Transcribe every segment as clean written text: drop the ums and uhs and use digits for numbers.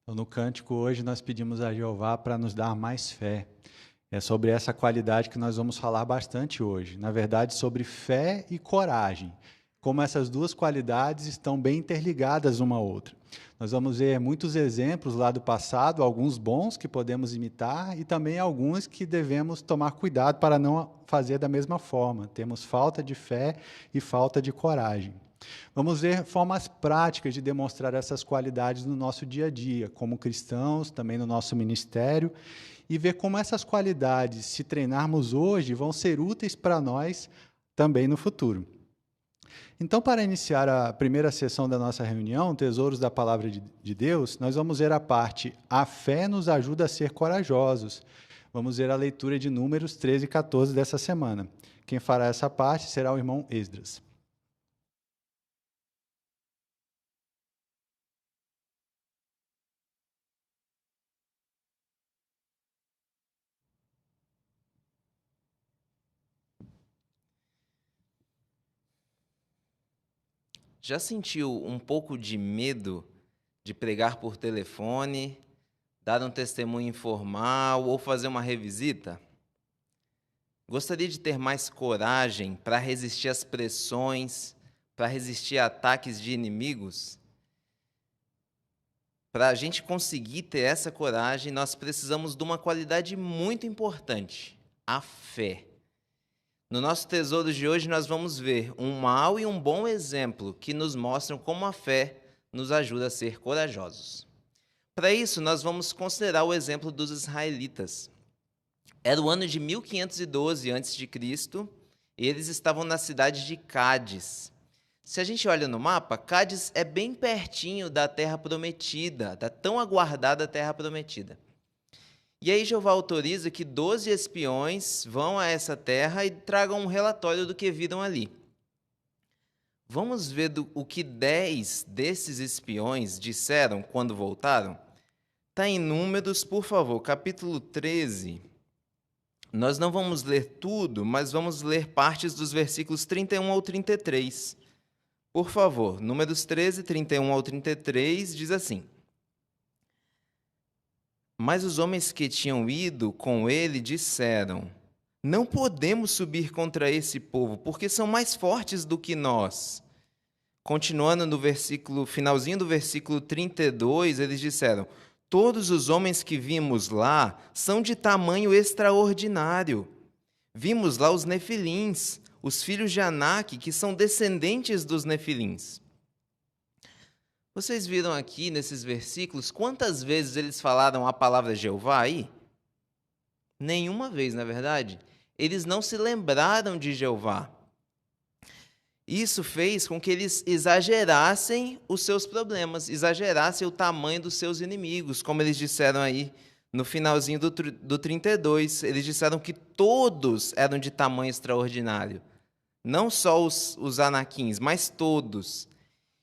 Então, no cântico hoje nós pedimos a Jeová para nos dar mais fé. É sobre essa qualidade que nós vamos falar bastante hoje. Na verdade, sobre fé e coragem. Como essas duas qualidades estão bem interligadas uma à outra. Nós vamos ver muitos exemplos lá do passado, alguns bons que podemos imitar e também alguns que devemos tomar cuidado para não fazer da mesma forma. Temos falta de fé e falta de coragem. Vamos ver formas práticas de demonstrar essas qualidades no nosso dia a dia, como cristãos, também no nosso ministério, e ver como essas qualidades, se treinarmos hoje, vão ser úteis para nós também no futuro. Então, para iniciar a primeira sessão da nossa reunião, Tesouros da Palavra de Deus, nós vamos ver a parte A Fé nos ajuda a ser corajosos. Vamos ver a leitura de Números 13 e 14 dessa semana. Quem fará essa parte será o irmão Esdras. Já sentiu um pouco de medo de pregar por telefone, dar um testemunho informal ou fazer uma revisita? Gostaria de ter mais coragem para resistir às pressões, para resistir a ataques de inimigos? Para a gente conseguir ter essa coragem, nós precisamos de uma qualidade muito importante: a fé. No nosso tesouro de hoje, nós vamos ver um mau e um bom exemplo que nos mostram como a fé nos ajuda a ser corajosos. Para isso, nós vamos considerar o exemplo dos israelitas. Era o ano de 1512 a.C. e eles estavam na cidade de Cádiz. Se a gente olha no mapa, Cádiz é bem pertinho da Terra Prometida, da tão aguardada Terra Prometida. E aí Jeová autoriza que 12 espiões vão a essa terra e tragam um relatório do que viram ali. Vamos ver o que 10 desses espiões disseram quando voltaram? Está em Números, por favor, capítulo 13. Nós não vamos ler tudo, mas vamos ler partes dos versículos 31 ao 33. Por favor, Números 13, 31 ao 33, diz assim: Mas os homens que tinham ido com ele disseram: Não podemos subir contra esse povo, porque são mais fortes do que nós. Continuando no finalzinho do versículo 32, eles disseram: Todos os homens que vimos lá são de tamanho extraordinário. Vimos lá os nefilins, os filhos de Anak, que são descendentes dos nefilins. Vocês viram aqui nesses versículos quantas vezes eles falaram a palavra Jeová aí? Nenhuma vez, na verdade. Eles não se lembraram de Jeová. Isso fez com que eles exagerassem os seus problemas, exagerassem o tamanho dos seus inimigos, como eles disseram aí no finalzinho do 32. Eles disseram que todos eram de tamanho extraordinário. Não só os anaquins, mas todos.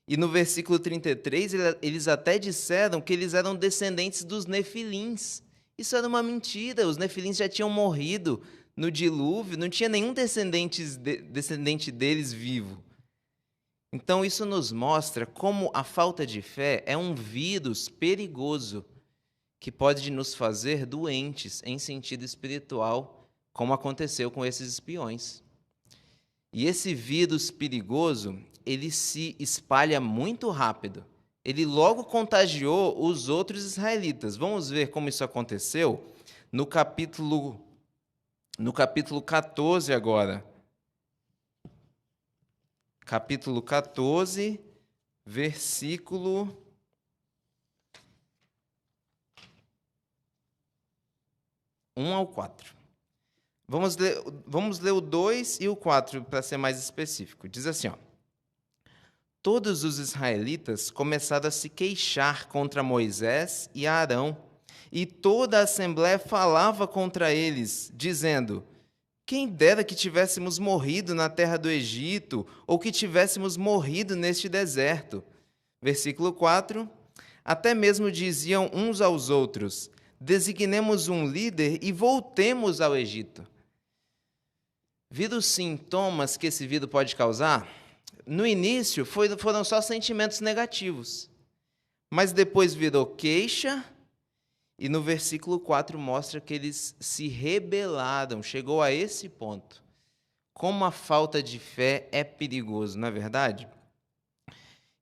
E no versículo 33, eles até disseram que eles eram descendentes dos nefilins. Isso era uma mentira, os nefilins já tinham morrido no dilúvio, não tinha nenhum descendente deles vivo. Então isso nos mostra como a falta de fé é um vírus perigoso que pode nos fazer doentes em sentido espiritual, como aconteceu com esses espiões. E esse vírus perigoso, ele se espalha muito rápido. Ele logo contagiou os outros israelitas. Vamos ver como isso aconteceu no capítulo 14 agora. Capítulo 14, versículo 1 ao 4. Vamos ler o 2 e o 4 para ser mais específico. Diz assim, ó: Todos os israelitas começaram a se queixar contra Moisés e Arão, e toda a assembleia falava contra eles, dizendo: Quem dera que tivéssemos morrido na terra do Egito, ou que tivéssemos morrido neste deserto. Versículo 4. Até mesmo diziam uns aos outros: Designemos um líder e voltemos ao Egito. Viram os sintomas que esse vírus pode causar? No início, foram só sentimentos negativos. Mas depois virou queixa, e no versículo 4 mostra que eles se rebelaram, chegou a esse ponto. Como a falta de fé é perigoso, não é verdade?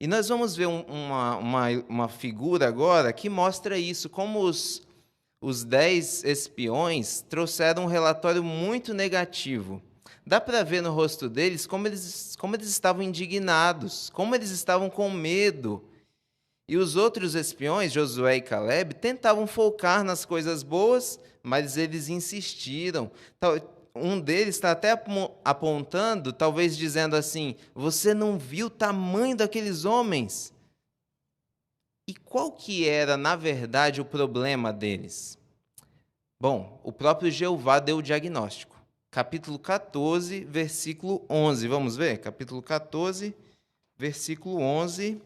E nós vamos ver uma figura agora que mostra isso, como os 10 espiões trouxeram um relatório muito negativo. Dá para ver no rosto deles como eles estavam indignados, como eles estavam com medo. E os outros espiões, Josué e Caleb, tentavam focar nas coisas boas, mas eles insistiram. Um deles está até apontando, talvez dizendo assim: você não viu o tamanho daqueles homens? E qual que era, na verdade, o problema deles? Bom, o próprio Jeová deu o diagnóstico. Capítulo 14, versículo 11. Vamos ver? Capítulo 14, versículo 11.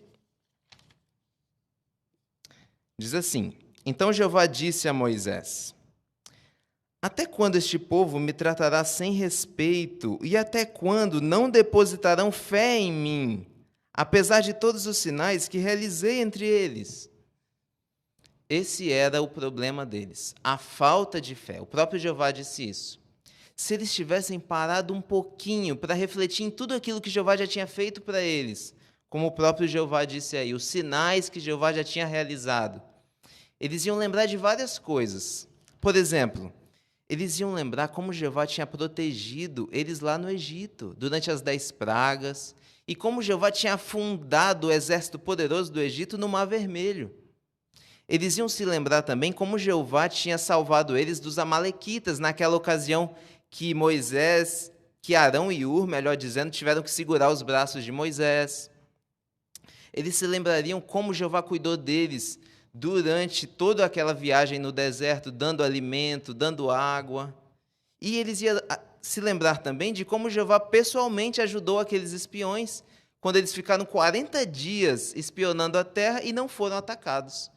Diz assim: então Jeová disse a Moisés: até quando este povo me tratará sem respeito, e até quando não depositarão fé em mim, apesar de todos os sinais que realizei entre eles? Esse era o problema deles, a falta de fé. O próprio Jeová disse isso. Se eles tivessem parado um pouquinho para refletir em tudo aquilo que Jeová já tinha feito para eles, como o próprio Jeová disse aí, os sinais que Jeová já tinha realizado, eles iam lembrar de várias coisas. Por exemplo, eles iam lembrar como Jeová tinha protegido eles lá no Egito, durante as 10 pragas, e como Jeová tinha afundado o exército poderoso do Egito no Mar Vermelho. Eles iam se lembrar também como Jeová tinha salvado eles dos amalequitas naquela ocasião que Arão e Ur, melhor dizendo, tiveram que segurar os braços de Moisés. Eles se lembrariam como Jeová cuidou deles durante toda aquela viagem no deserto, dando alimento, dando água. E eles iam se lembrar também de como Jeová pessoalmente ajudou aqueles espiões, quando eles ficaram 40 dias espionando a terra e não foram atacados.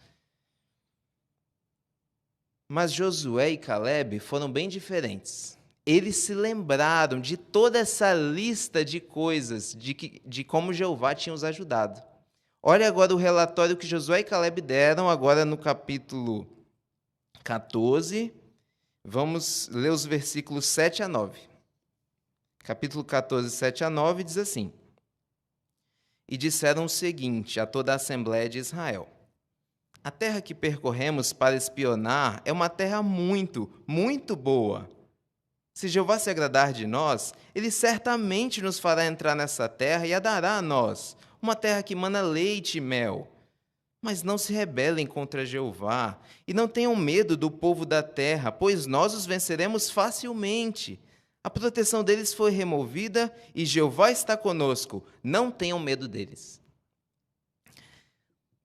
Mas Josué e Caleb foram bem diferentes. Eles se lembraram de toda essa lista de coisas, de como Jeová tinha os ajudado. Olha agora o relatório que Josué e Caleb deram, agora no capítulo 14. Vamos ler os versículos 7 a 9. Capítulo 14, 7 a 9, diz assim: e disseram o seguinte a toda a Assembleia de Israel: a terra que percorremos para espionar é uma terra muito, muito boa. Se Jeová se agradar de nós, ele certamente nos fará entrar nessa terra e a dará a nós, uma terra que mana leite e mel. Mas não se rebelem contra Jeová e não tenham medo do povo da terra, pois nós os venceremos facilmente. A proteção deles foi removida e Jeová está conosco. Não tenham medo deles.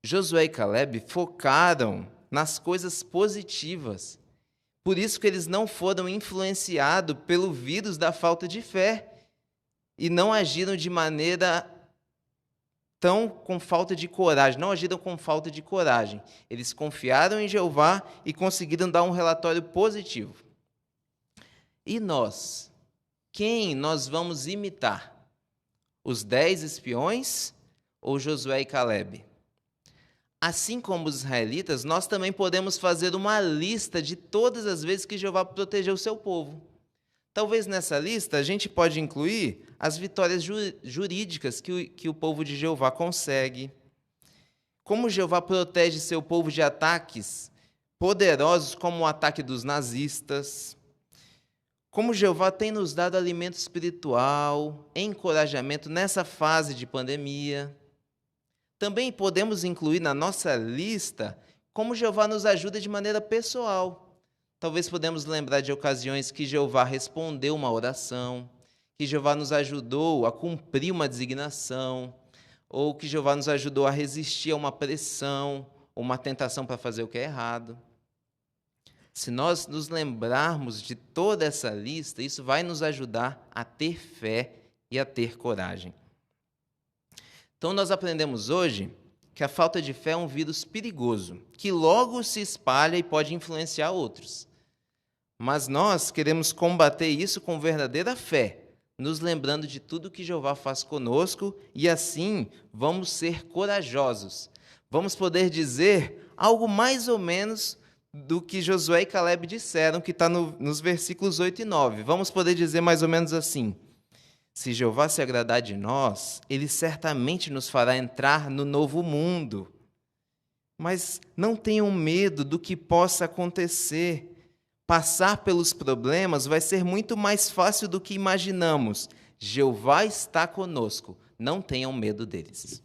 Josué e Caleb focaram nas coisas positivas. Por isso que eles não foram influenciados pelo vírus da falta de fé e não agiram de maneira com falta de coragem, não agiram com falta de coragem. Eles confiaram em Jeová e conseguiram dar um relatório positivo. E nós? Quem nós vamos imitar? Os 10 espiões ou Josué e Caleb? Assim como os israelitas, nós também podemos fazer uma lista de todas as vezes que Jeová protegeu o seu povo. Talvez nessa lista a gente pode incluir as vitórias jurídicas que o povo de Jeová consegue. Como Jeová protege seu povo de ataques poderosos como o ataque dos nazistas. Como Jeová tem nos dado alimento espiritual, encorajamento nessa fase de pandemia. Também podemos incluir na nossa lista como Jeová nos ajuda de maneira pessoal. Talvez podemos lembrar de ocasiões que Jeová respondeu uma oração, que Jeová nos ajudou a cumprir uma designação, ou que Jeová nos ajudou a resistir a uma pressão, ou uma tentação para fazer o que é errado. Se nós nos lembrarmos de toda essa lista, isso vai nos ajudar a ter fé e a ter coragem. Então, nós aprendemos hoje que a falta de fé é um vírus perigoso, que logo se espalha e pode influenciar outros. Mas nós queremos combater isso com verdadeira fé, nos lembrando de tudo que Jeová faz conosco, e assim vamos ser corajosos, vamos poder dizer algo mais ou menos do que Josué e Caleb disseram, que está nos versículos 8 e 9. Vamos poder dizer mais ou menos assim: se Jeová se agradar de nós, ele certamente nos fará entrar no novo mundo. Mas não tenham medo do que possa acontecer. Passar pelos problemas vai ser muito mais fácil do que imaginamos. Jeová está conosco. Não tenham medo deles.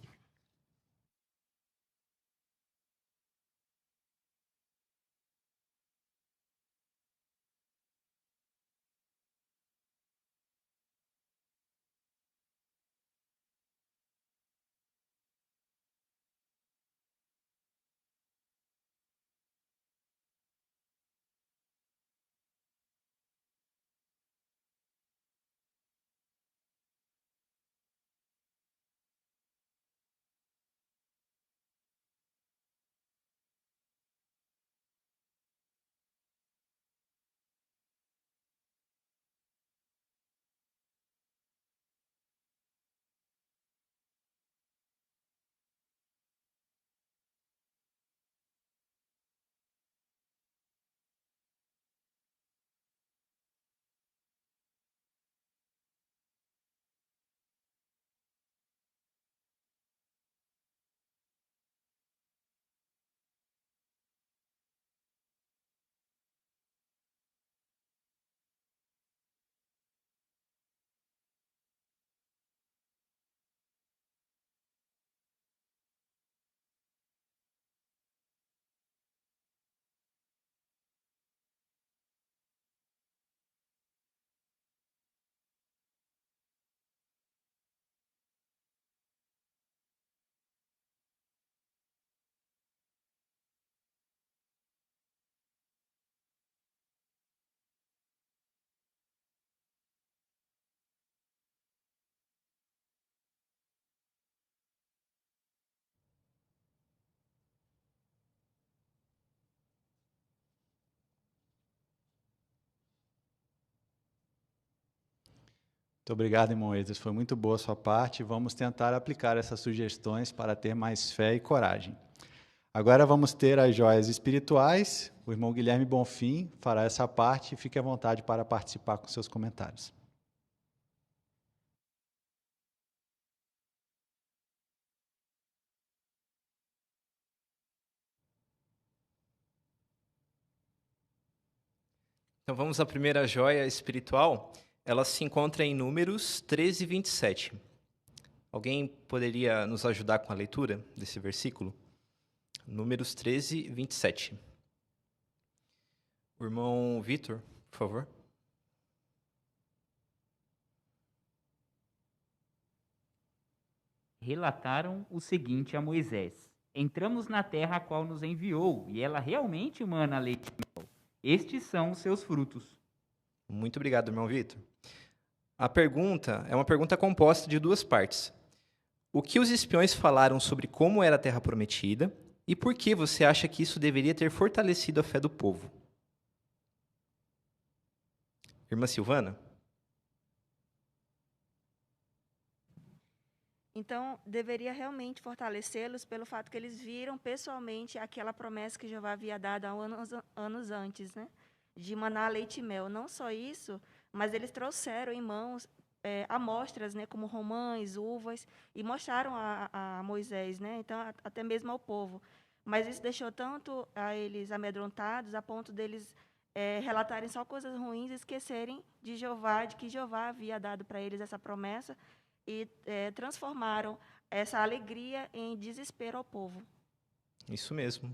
Muito obrigado, irmão Esdras. Foi muito boa a sua parte. Vamos tentar aplicar essas sugestões para ter mais fé e coragem. Agora vamos ter as joias espirituais. O irmão Guilherme Bonfim fará essa parte. Fique à vontade para participar com seus comentários. Então vamos à primeira joia espiritual. Ela se encontra em Números 13, 27. Alguém poderia nos ajudar com a leitura desse versículo? Números 13, 27. O irmão Vitor, por favor. Relataram o seguinte a Moisés: entramos na terra a qual nos enviou, e ela realmente mana leite e mel. Estes são os seus frutos. Muito obrigado, irmão Vitor. A pergunta é uma pergunta composta de duas partes. O que os espiões falaram sobre como era a terra prometida e por que você acha que isso deveria ter fortalecido a fé do povo? Irmã Silvana? Então, deveria realmente fortalecê-los pelo fato que eles viram pessoalmente aquela promessa que Jeová havia dado há anos antes, né? De maná, leite e mel. Não só isso, mas eles trouxeram em mãos amostras, né, como romãs, uvas, e mostraram a Moisés, né? Então, até mesmo ao povo. Mas isso deixou tanto a eles amedrontados, a ponto deles relatarem só coisas ruins e esquecerem de Jeová, de que Jeová havia dado para eles essa promessa, e transformaram essa alegria em desespero ao povo. Isso mesmo.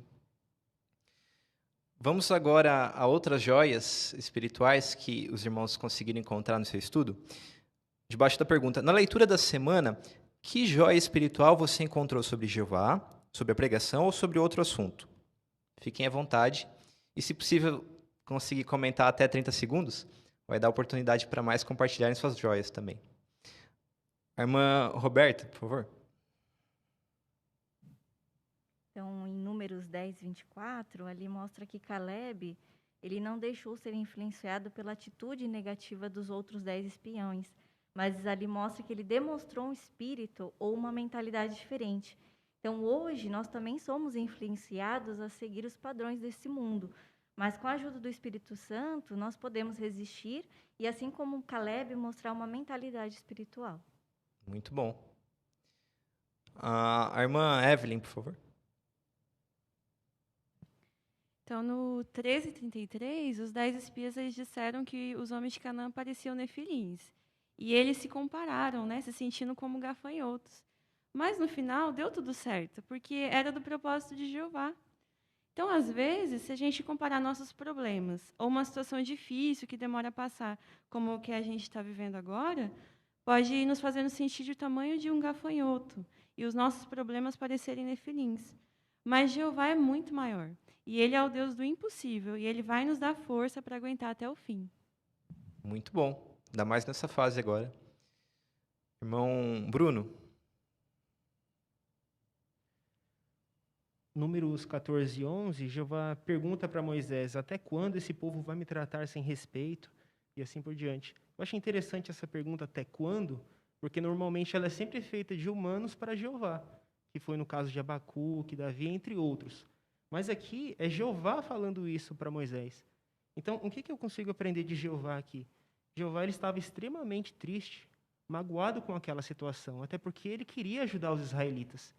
Vamos agora a outras joias espirituais que os irmãos conseguiram encontrar no seu estudo. Debaixo da pergunta, na leitura da semana, que joia espiritual você encontrou sobre Jeová, sobre a pregação ou sobre outro assunto? Fiquem à vontade. E, se possível, conseguir comentar até 30 segundos, vai dar oportunidade para mais compartilharem suas joias também. A irmã Roberta, por favor. Então, em Números 10, 24, ali mostra que Caleb, ele não deixou ser influenciado pela atitude negativa dos outros 10 espiões, mas ali mostra que ele demonstrou um espírito ou uma mentalidade diferente. Então, hoje, nós também somos influenciados a seguir os padrões desse mundo. Mas, com a ajuda do Espírito Santo, nós podemos resistir e, assim como Caleb, mostrar uma mentalidade espiritual. Muito bom. A irmã Evelyn, por favor. Então, no 13:33, os 10 espias eles disseram que os homens de Canaã pareciam nefilins. E eles se compararam, né, se sentindo como gafanhotos. Mas, no final, deu tudo certo, porque era do propósito de Jeová. Então, às vezes, se a gente comparar nossos problemas ou uma situação difícil que demora a passar, como o que a gente está vivendo agora, pode nos fazer nos sentir o tamanho de um gafanhoto e os nossos problemas parecerem nefilins. Mas Jeová é muito maior. E Ele é o Deus do impossível. E Ele vai nos dar força para aguentar até o fim. Muito bom. Ainda mais nessa fase agora. Irmão Bruno. Números 14 e 11, Jeová pergunta para Moisés, até quando esse povo vai me tratar sem respeito? E assim por diante. Eu acho interessante essa pergunta, até quando? Porque normalmente ela é sempre feita de humanos para Jeová, que foi no caso de Abacuque, Davi, entre outros. Mas aqui é Jeová falando isso para Moisés. Então, o que eu consigo aprender de Jeová aqui? Jeová ele estava extremamente triste, magoado com aquela situação, até porque ele queria ajudar os israelitas.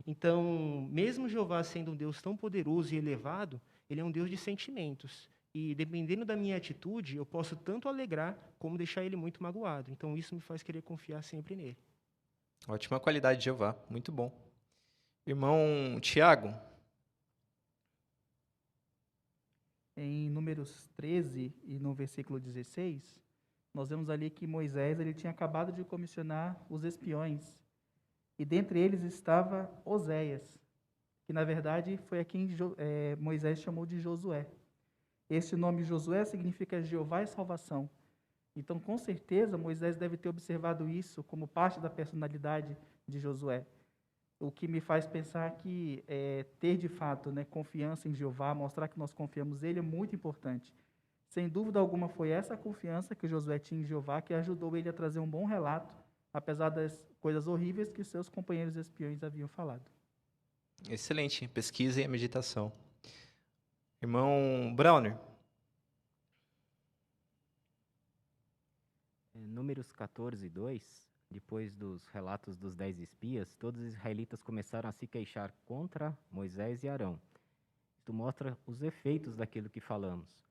Então, mesmo Jeová sendo um Deus tão poderoso e elevado, ele é um Deus de sentimentos. E dependendo da minha atitude, eu posso tanto alegrar como deixar ele muito magoado. Então, isso me faz querer confiar sempre nele. Ótima qualidade de Jeová. Muito bom. Irmão Tiago. Em Números 13 e no versículo 16, nós vemos ali que Moisés ele tinha acabado de comissionar os espiões. E dentre eles estava Oséias, que na verdade foi a quem Moisés chamou de Josué. Esse nome Josué significa Jeová é salvação. Então, com certeza, Moisés deve ter observado isso como parte da personalidade de Josué. O que me faz pensar que ter, de fato, confiança em Jeová, mostrar que nós confiamos nele é muito importante. Sem dúvida alguma, foi essa confiança que Josué tinha em Jeová que ajudou ele a trazer um bom relato, apesar das coisas horríveis que seus companheiros espiões haviam falado. Excelente. Pesquisa e a meditação. Irmão Browner. Números 14, 2, depois dos relatos dos 10 espias, todos os israelitas começaram a se queixar contra Moisés e Arão. Isto mostra os efeitos daquilo que falamos.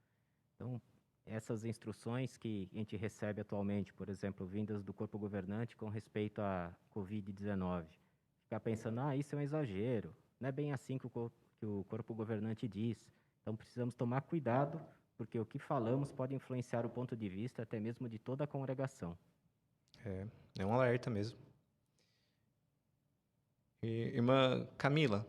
Então, essas instruções que a gente recebe atualmente, por exemplo, vindas do corpo governante com respeito à Covid-19, ficar pensando, isso é um exagero, não é bem assim que o corpo governante diz. Então, precisamos tomar cuidado, porque o que falamos pode influenciar o ponto de vista até mesmo de toda a congregação. É um alerta mesmo. Irmã Camila.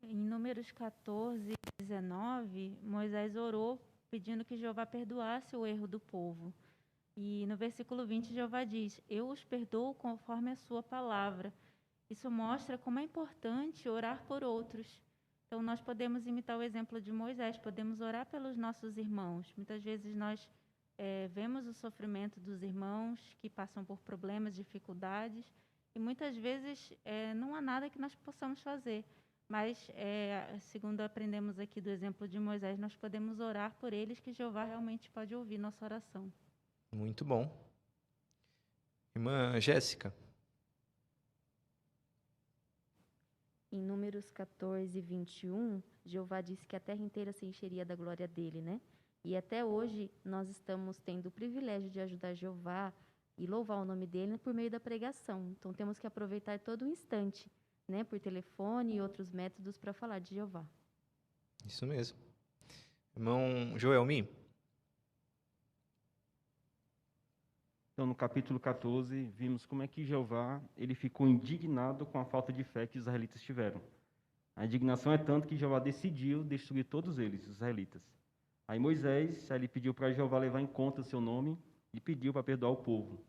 Em Números 14 e 19, Moisés orou pedindo que Jeová perdoasse o erro do povo. E no versículo 20, Jeová diz, eu os perdoo conforme a sua palavra. Isso mostra como é importante orar por outros. Então, nós podemos imitar o exemplo de Moisés, podemos orar pelos nossos irmãos. Muitas vezes nós vemos o sofrimento dos irmãos que passam por problemas, dificuldades, e muitas vezes não há nada que nós possamos fazer. Mas, segundo aprendemos aqui do exemplo de Moisés, nós podemos orar por eles, que Jeová realmente pode ouvir nossa oração. Muito bom. Irmã Jéssica. Em Números 14, 21, Jeová disse que a terra inteira se encheria da glória dele, né? E até hoje nós estamos tendo o privilégio de ajudar Jeová e louvar o nome dele por meio da pregação. Então temos que aproveitar todo o instante, né? Por telefone e outros métodos para falar de Jeová. Isso mesmo. Irmão Joelmi. Então, no capítulo 14, vimos como é que Jeová ele ficou indignado com a falta de fé que os israelitas tiveram. A indignação é tanto que Jeová decidiu destruir todos eles, os israelitas. Aí Moisés ele pediu para Jeová levar em conta o seu nome e pediu para perdoar o povo.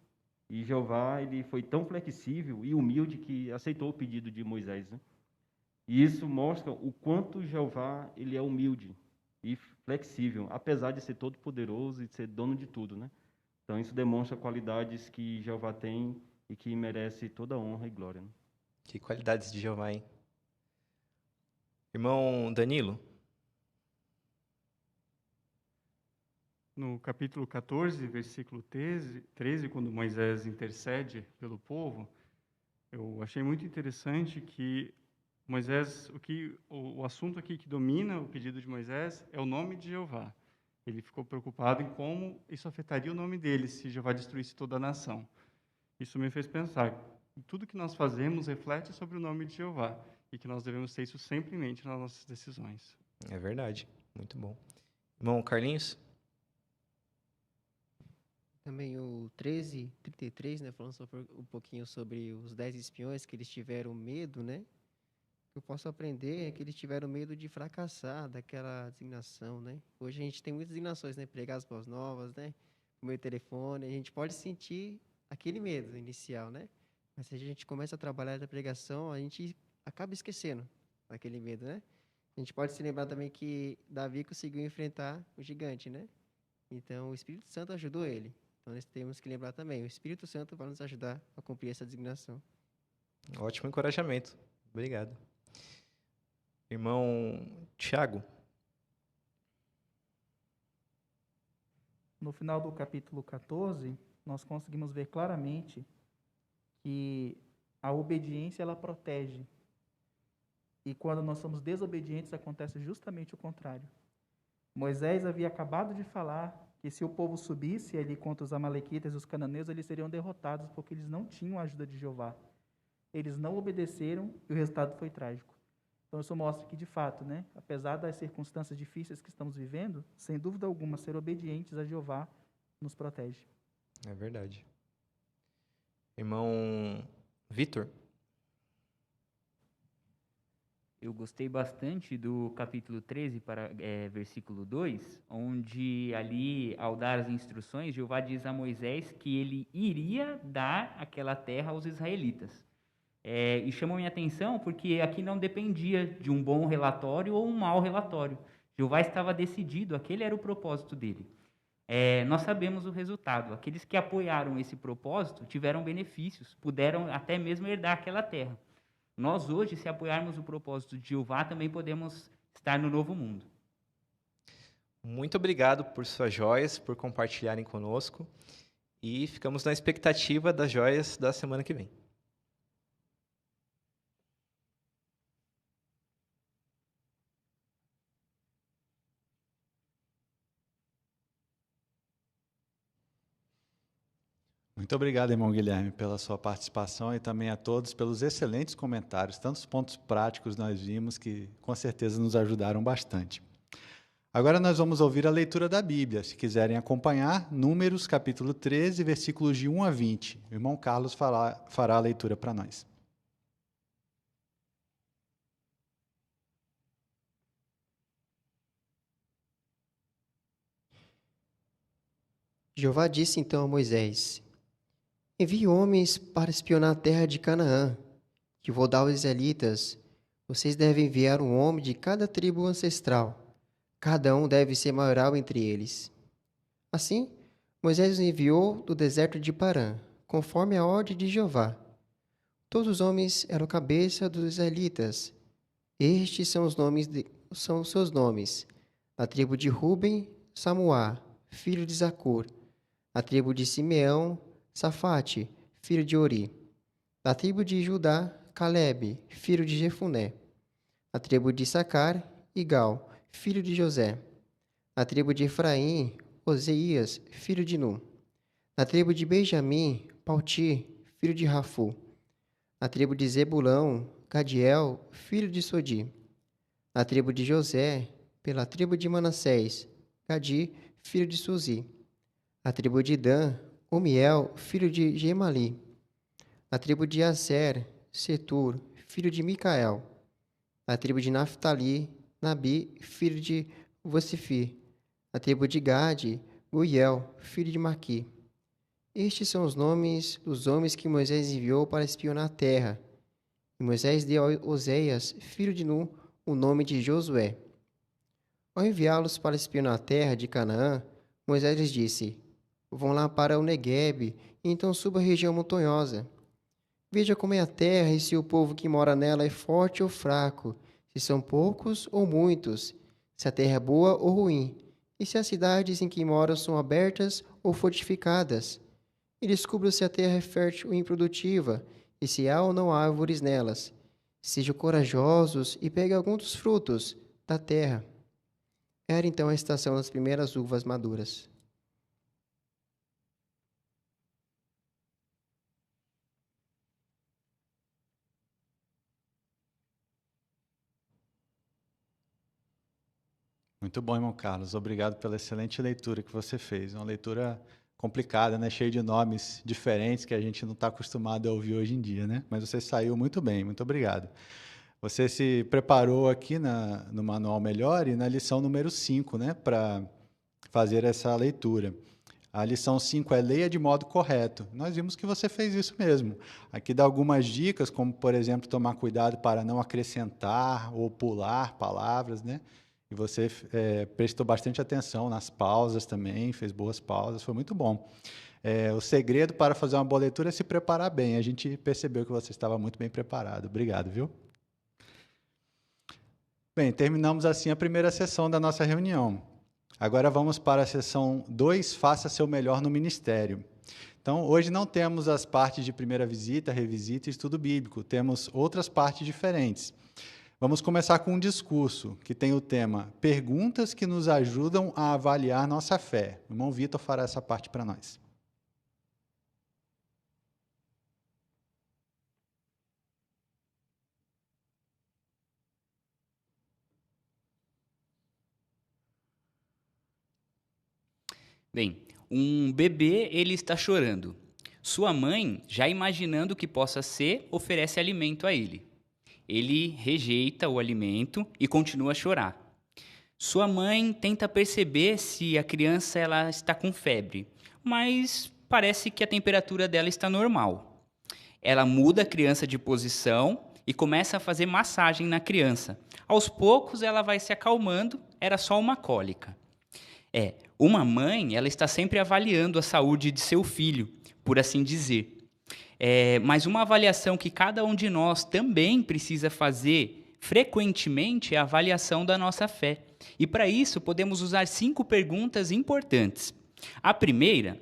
E Jeová ele foi tão flexível e humilde que aceitou o pedido de Moisés, né? E isso mostra o quanto Jeová ele é humilde e flexível, apesar de ser todo poderoso e de ser dono de tudo, né? Então, isso demonstra qualidades que Jeová tem e que merece toda a honra e glória. Né? Que qualidades de Jeová, hein? Irmão Danilo? No capítulo 14, versículo 13, quando Moisés intercede pelo povo, eu achei muito interessante que Moisés, o assunto aqui que domina o pedido de Moisés é o nome de Jeová. Ele ficou preocupado em como isso afetaria o nome dele se Jeová destruísse toda a nação. Isso me fez pensar, tudo que nós fazemos reflete sobre o nome de Jeová e que nós devemos ter isso sempre em mente nas nossas decisões. É verdade, muito bom. Irmão Carlinhos? Também o 13:33, né, falando um pouquinho sobre os 10 espiões que eles tiveram medo, né? O que eu posso aprender é que eles tiveram medo de fracassar daquela designação, né? Hoje a gente tem muitas designações, né? Pregar as boas novas, né? O meu telefone, a gente pode sentir aquele medo inicial, né? Mas se a gente começa a trabalhar na pregação, a gente acaba esquecendo aquele medo, né? A gente pode se lembrar também que Davi conseguiu enfrentar o gigante, né? Então, o Espírito Santo ajudou ele. Então, nós temos que lembrar também, o Espírito Santo vai nos ajudar a cumprir essa designação. Ótimo encorajamento. Obrigado. Irmão Tiago? No final do capítulo 14, nós conseguimos ver claramente que a obediência, ela protege. E quando nós somos desobedientes, acontece justamente o contrário. Moisés havia acabado de falar que se o povo subisse ali contra os amalequitas e os cananeus, eles seriam derrotados, porque eles não tinham a ajuda de Jeová. Eles não obedeceram e o resultado foi trágico. Então, isso mostra que, de fato, né, apesar das circunstâncias difíceis que estamos vivendo, sem dúvida alguma, ser obedientes a Jeová nos protege. É verdade. Irmão Vitor? Eu gostei bastante do capítulo 13, versículo 2, onde ali, ao dar as instruções, Jeová diz a Moisés que ele iria dar aquela terra aos israelitas. E chamou minha atenção porque aqui não dependia de um bom relatório ou um mau relatório. Jeová estava decidido, aquele era o propósito dele. Nós sabemos o resultado. Aqueles que apoiaram esse propósito tiveram benefícios, puderam até mesmo herdar aquela terra. Nós hoje, se apoiarmos o propósito de Jeová, também podemos estar no novo mundo. Muito obrigado por suas joias, por compartilharem conosco. E ficamos na expectativa das joias da semana que vem. Muito obrigado, irmão Guilherme, pela sua participação e também a todos pelos excelentes comentários. Tantos pontos práticos nós vimos que, com certeza, nos ajudaram bastante. Agora nós vamos ouvir a leitura da Bíblia. Se quiserem acompanhar, Números, capítulo 13, versículos de 1 a 20. O irmão Carlos fará a leitura para nós. Jeová disse então a Moisés: envie homens para espionar a terra de Canaã, que vou dar aos israelitas. Vocês devem enviar um homem de cada tribo ancestral. Cada um deve ser maioral entre eles. Assim, Moisés os enviou do deserto de Parã, conforme a ordem de Jeová. Todos os homens eram cabeça dos israelitas. Estes são os seus nomes. A tribo de Ruben, Samuá, filho de Zacur. A tribo de Simeão, Safate, filho de Ori. Da tribo de Judá, Calebe, filho de Jefuné. A tribo de Issacar, Igal, filho de José. A tribo de Efraim, Oseias, filho de Num. A tribo de Benjamim, Palti, filho de Rafu. A tribo de Zebulão, Gadiel, filho de Sodi. A tribo de José, pela tribo de Manassés, Gadi, filho de Suzi. A tribo de Dan, Omiel, filho de Gemali. A tribo de Aser, Setur, filho de Micael. A tribo de Naphtali, Nabi, filho de Vosifi. A tribo de Gade, Guiel, filho de Maqui. Estes são os nomes dos homens que Moisés enviou para espionar a terra. E Moisés deu a Oseias, filho de Nun, o nome de Josué. Ao enviá-los para espionar a terra de Canaã, Moisés lhes disse: Vão lá para o Neguebe, e então suba a região montanhosa. Veja como é a terra e se o povo que mora nela é forte ou fraco, se são poucos ou muitos, se a terra é boa ou ruim, e se as cidades em que moram são abertas ou fortificadas. E descubra se a terra é fértil ou improdutiva, e se há ou não há árvores nelas. Sejam corajosos e peguem algum dos frutos da terra. Era então a estação das primeiras uvas maduras. Muito bom, irmão Carlos. Obrigado pela excelente leitura que você fez. Uma leitura complicada, né? Cheia de nomes diferentes que a gente não está acostumado a ouvir hoje em dia, né? Mas você saiu muito bem. Muito obrigado. Você se preparou aqui no Manual Melhor e na lição número 5, né? Para fazer essa leitura. A lição 5 é leia de modo correto. Nós vimos que você fez isso mesmo. Aqui dá algumas dicas, como, por exemplo, tomar cuidado para não acrescentar ou pular palavras, né? E você prestou bastante atenção nas pausas também, fez boas pausas, foi muito bom. O segredo para fazer uma boa leitura é se preparar bem. A gente percebeu que você estava muito bem preparado. Obrigado, viu? Bem, terminamos assim a primeira sessão da nossa reunião. Agora vamos para a sessão 2, faça seu melhor no ministério. Então, hoje não temos as partes de primeira visita, revisita e estudo bíblico, temos outras partes diferentes. Vamos começar com um discurso que tem o tema Perguntas que nos ajudam a avaliar nossa fé. O irmão Vitor fará essa parte para nós. Bem, um bebê, ele está chorando. Sua mãe, já imaginando o que possa ser, oferece alimento a ele. Ele rejeita o alimento e continua a chorar. Sua mãe tenta perceber se a criança ela está com febre, mas parece que a temperatura dela está normal. Ela muda a criança de posição e começa a fazer massagem na criança. Aos poucos ela vai se acalmando, era só uma cólica. Uma mãe, ela está sempre avaliando a saúde de seu filho, por assim dizer. Mas uma avaliação que cada um de nós também precisa fazer frequentemente é a avaliação da nossa fé. E para isso podemos usar 5 perguntas importantes. A primeira,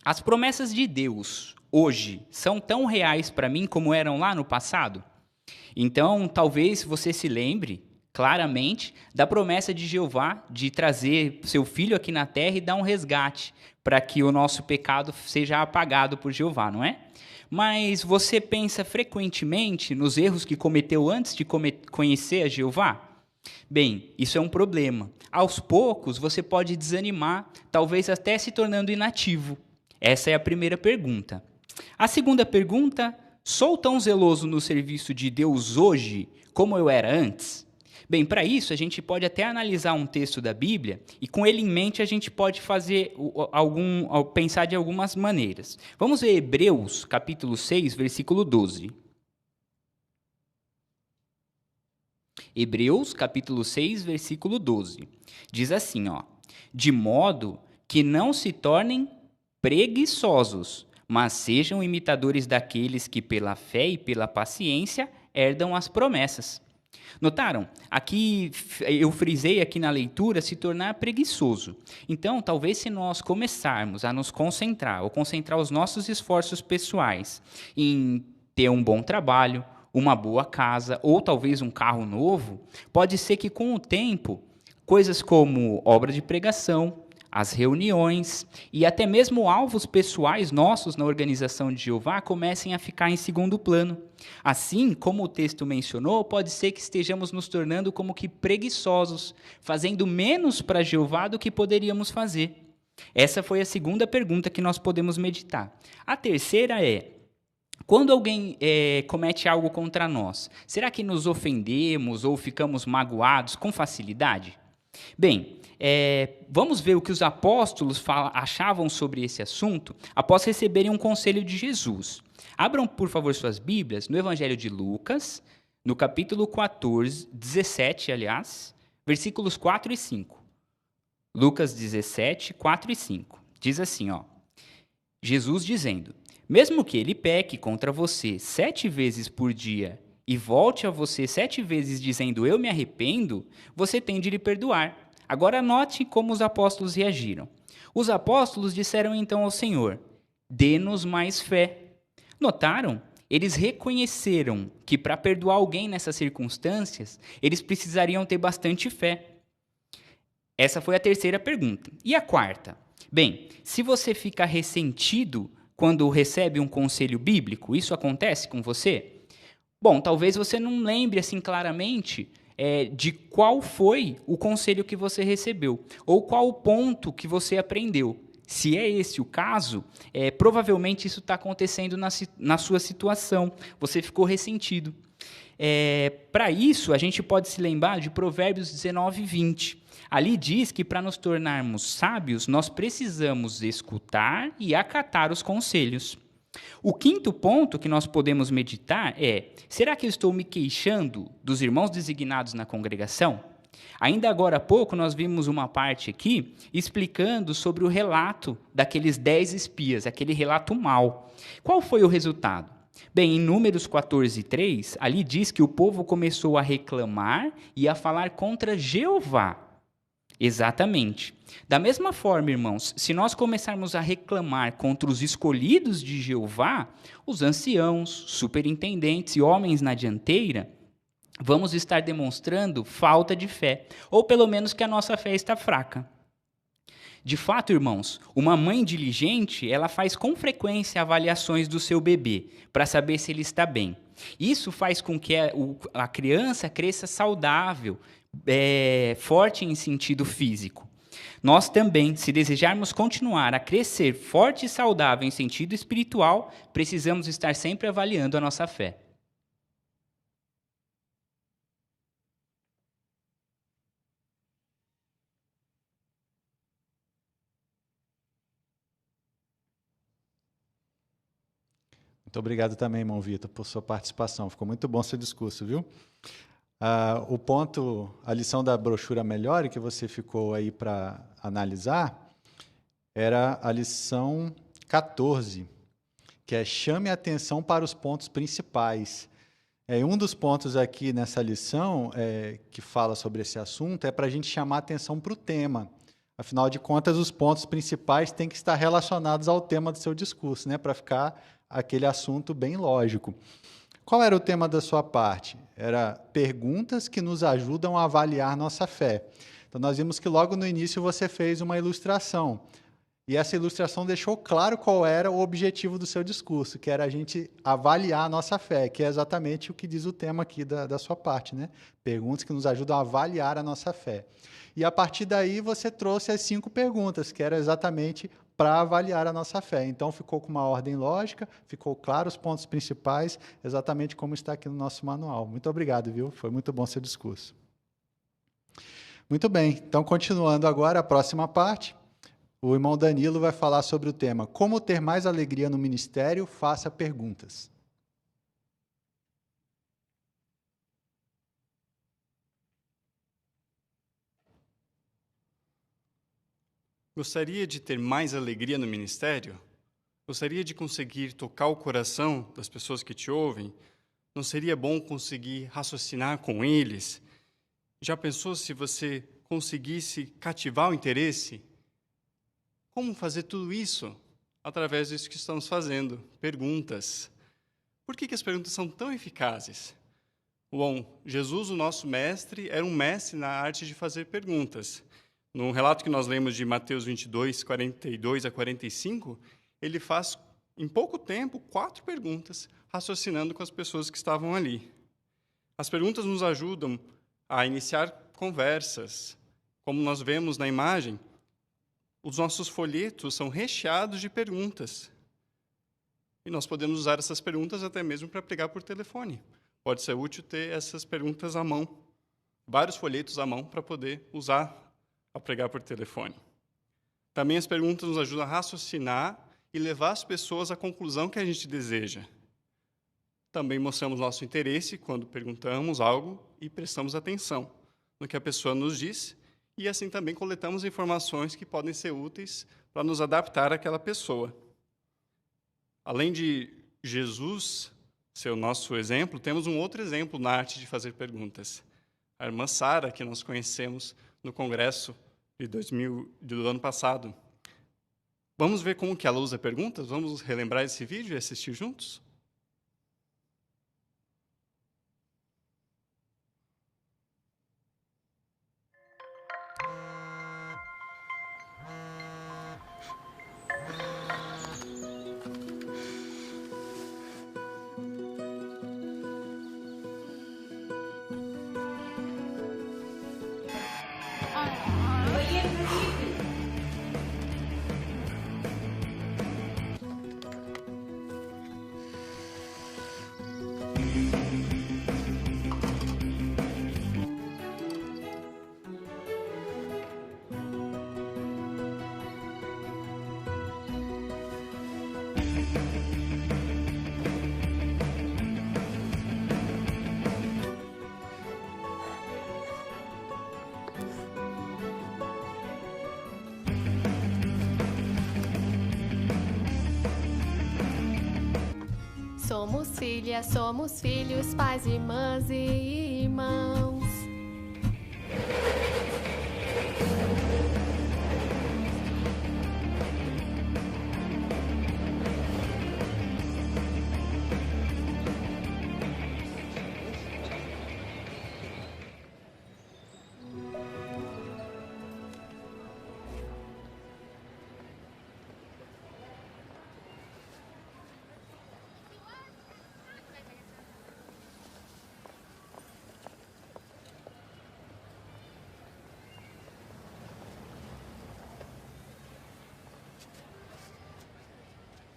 as promessas de Deus hoje são tão reais para mim como eram lá no passado? Então, talvez você se lembre claramente da promessa de Jeová de trazer seu filho aqui na terra e dar um resgate para que o nosso pecado seja apagado por Jeová, não é? Mas você pensa frequentemente nos erros que cometeu antes de conhecer a Jeová? Bem, isso é um problema. Aos poucos, você pode desanimar, talvez até se tornando inativo. Essa é a primeira pergunta. A segunda pergunta, sou tão zeloso no serviço de Deus hoje como eu era antes? Bem, para isso, a gente pode até analisar um texto da Bíblia e, com ele em mente, a gente pode pensar de algumas maneiras. Vamos ver Hebreus, capítulo 6, versículo 12. Hebreus, capítulo 6, versículo 12. Diz assim, de modo que não se tornem preguiçosos, mas sejam imitadores daqueles que, pela fé e pela paciência, herdam as promessas. Notaram? Aqui eu frisei aqui na leitura se tornar preguiçoso. Então, talvez se nós começarmos a nos concentrar, ou concentrar os nossos esforços pessoais em ter um bom trabalho, uma boa casa, ou talvez um carro novo, pode ser que com o tempo, coisas como obra de pregação, as reuniões e até mesmo alvos pessoais nossos na organização de Jeová comecem a ficar em segundo plano. Assim, como o texto mencionou, pode ser que estejamos nos tornando como que preguiçosos, fazendo menos para Jeová do que poderíamos fazer. Essa foi a segunda pergunta que nós podemos meditar. A terceira é, quando alguém comete algo contra nós, será que nos ofendemos ou ficamos magoados com facilidade? Bem, vamos ver o que os apóstolos achavam sobre esse assunto após receberem um conselho de Jesus. Abram, por favor, suas Bíblias no Evangelho de Lucas, no capítulo 17, versículos 4 e 5. Lucas 17, 4 e 5. Diz assim, ó. Jesus dizendo: mesmo que ele peque contra você 7 vezes por dia e volte a você 7 vezes dizendo eu me arrependo, você tem de lhe perdoar. Agora note como os apóstolos reagiram. Os apóstolos disseram então ao Senhor: dê-nos mais fé. Notaram? Eles reconheceram que para perdoar alguém nessas circunstâncias, eles precisariam ter bastante fé. Essa foi a terceira pergunta. E a quarta? Bem, se você fica ressentido quando recebe um conselho bíblico, isso acontece com você? Bom, talvez você não lembre assim claramente de qual foi o conselho que você recebeu, ou qual o ponto que você aprendeu. Se é esse o caso, provavelmente isso está acontecendo na sua situação. Você ficou ressentido. Para isso, a gente pode se lembrar de Provérbios 19, 20. Ali diz que para nos tornarmos sábios, nós precisamos escutar e acatar os conselhos. O quinto ponto que nós podemos meditar é: será que eu estou me queixando dos irmãos designados na congregação? Ainda agora há pouco nós vimos uma parte aqui explicando sobre o relato daqueles 10 espias, aquele relato mau. Qual foi o resultado? Bem, em Números 14, 3, ali diz que o povo começou a reclamar e a falar contra Jeová. Exatamente. Da mesma forma, irmãos, se nós começarmos a reclamar contra os escolhidos de Jeová, os anciãos, superintendentes e homens na dianteira, vamos estar demonstrando falta de fé, ou pelo menos que a nossa fé está fraca. De fato, irmãos, uma mãe diligente, ela faz com frequência avaliações do seu bebê, para saber se ele está bem. Isso faz com que a criança cresça saudável, forte em sentido físico. Nós também, se desejarmos continuar a crescer forte e saudável em sentido espiritual, precisamos estar sempre avaliando a nossa fé. Muito obrigado também, irmão Vitor, por sua participação. Ficou muito bom seu discurso, viu? O ponto, a lição da brochura Melhore, que você ficou aí para analisar, era a lição 14, que é chame a atenção para os pontos principais. Um dos pontos aqui nessa lição, que fala sobre esse assunto, é para a gente chamar a atenção para o tema. Afinal de contas, os pontos principais têm que estar relacionados ao tema do seu discurso, né, para ficar aquele assunto bem lógico. Qual era o tema da sua parte? Era perguntas que nos ajudam a avaliar nossa fé. Então, nós vimos que logo no início você fez uma ilustração. E essa ilustração deixou claro qual era o objetivo do seu discurso, que era a gente avaliar a nossa fé, que é exatamente o que diz o tema aqui da sua parte, né? Perguntas que nos ajudam a avaliar a nossa fé. E, a partir daí, você trouxe as 5 perguntas, que era exatamente para avaliar a nossa fé. Então, ficou com uma ordem lógica, ficou claro os pontos principais, exatamente como está aqui no nosso manual. Muito obrigado, viu? Foi muito bom seu discurso. Muito bem, então, continuando agora a próxima parte, o irmão Danilo vai falar sobre o tema Como ter mais alegria no ministério? Faça perguntas. Gostaria de ter mais alegria no ministério? Gostaria de conseguir tocar o coração das pessoas que te ouvem? Não seria bom conseguir raciocinar com eles? Já pensou se você conseguisse cativar o interesse? Como fazer tudo isso? Através disso que estamos fazendo, perguntas. Por que as perguntas são tão eficazes? Bom, Jesus, o nosso mestre, era um mestre na arte de fazer perguntas. No relato que nós lemos de Mateus 22, 42 a 45, ele faz, em pouco tempo, 4 perguntas, raciocinando com as pessoas que estavam ali. As perguntas nos ajudam a iniciar conversas. Como nós vemos na imagem, os nossos folhetos são recheados de perguntas. E nós podemos usar essas perguntas até mesmo para pregar por telefone. Pode ser útil ter essas perguntas à mão, vários folhetos à mão para poder usar a pregar por telefone. Também as perguntas nos ajudam a raciocinar e levar as pessoas à conclusão que a gente deseja. Também mostramos nosso interesse quando perguntamos algo e prestamos atenção no que a pessoa nos diz, e assim também coletamos informações que podem ser úteis para nos adaptar àquela pessoa. Além de Jesus ser o nosso exemplo, temos um outro exemplo na arte de fazer perguntas. A irmã Sara, que nós conhecemos no congresso do ano passado. Vamos ver como que ela usa perguntas? Vamos relembrar esse vídeo e assistir juntos? Somos filhas, somos filhos, pais, irmãs e irmãos.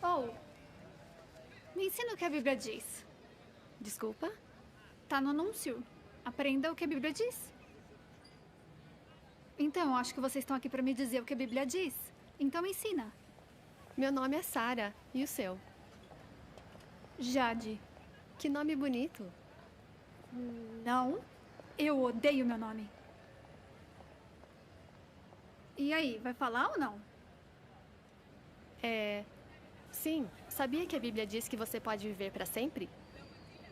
Oh, me ensina o que a Bíblia diz. Desculpa? Tá no anúncio. Aprenda o que a Bíblia diz. Então, acho que vocês estão aqui para me dizer o que a Bíblia diz. Então, me ensina. Meu nome é Sara. E o seu? Jade. Que nome bonito. Não, eu odeio meu nome. E aí, vai falar ou não? Sim. Sabia que a Bíblia diz que você pode viver para sempre?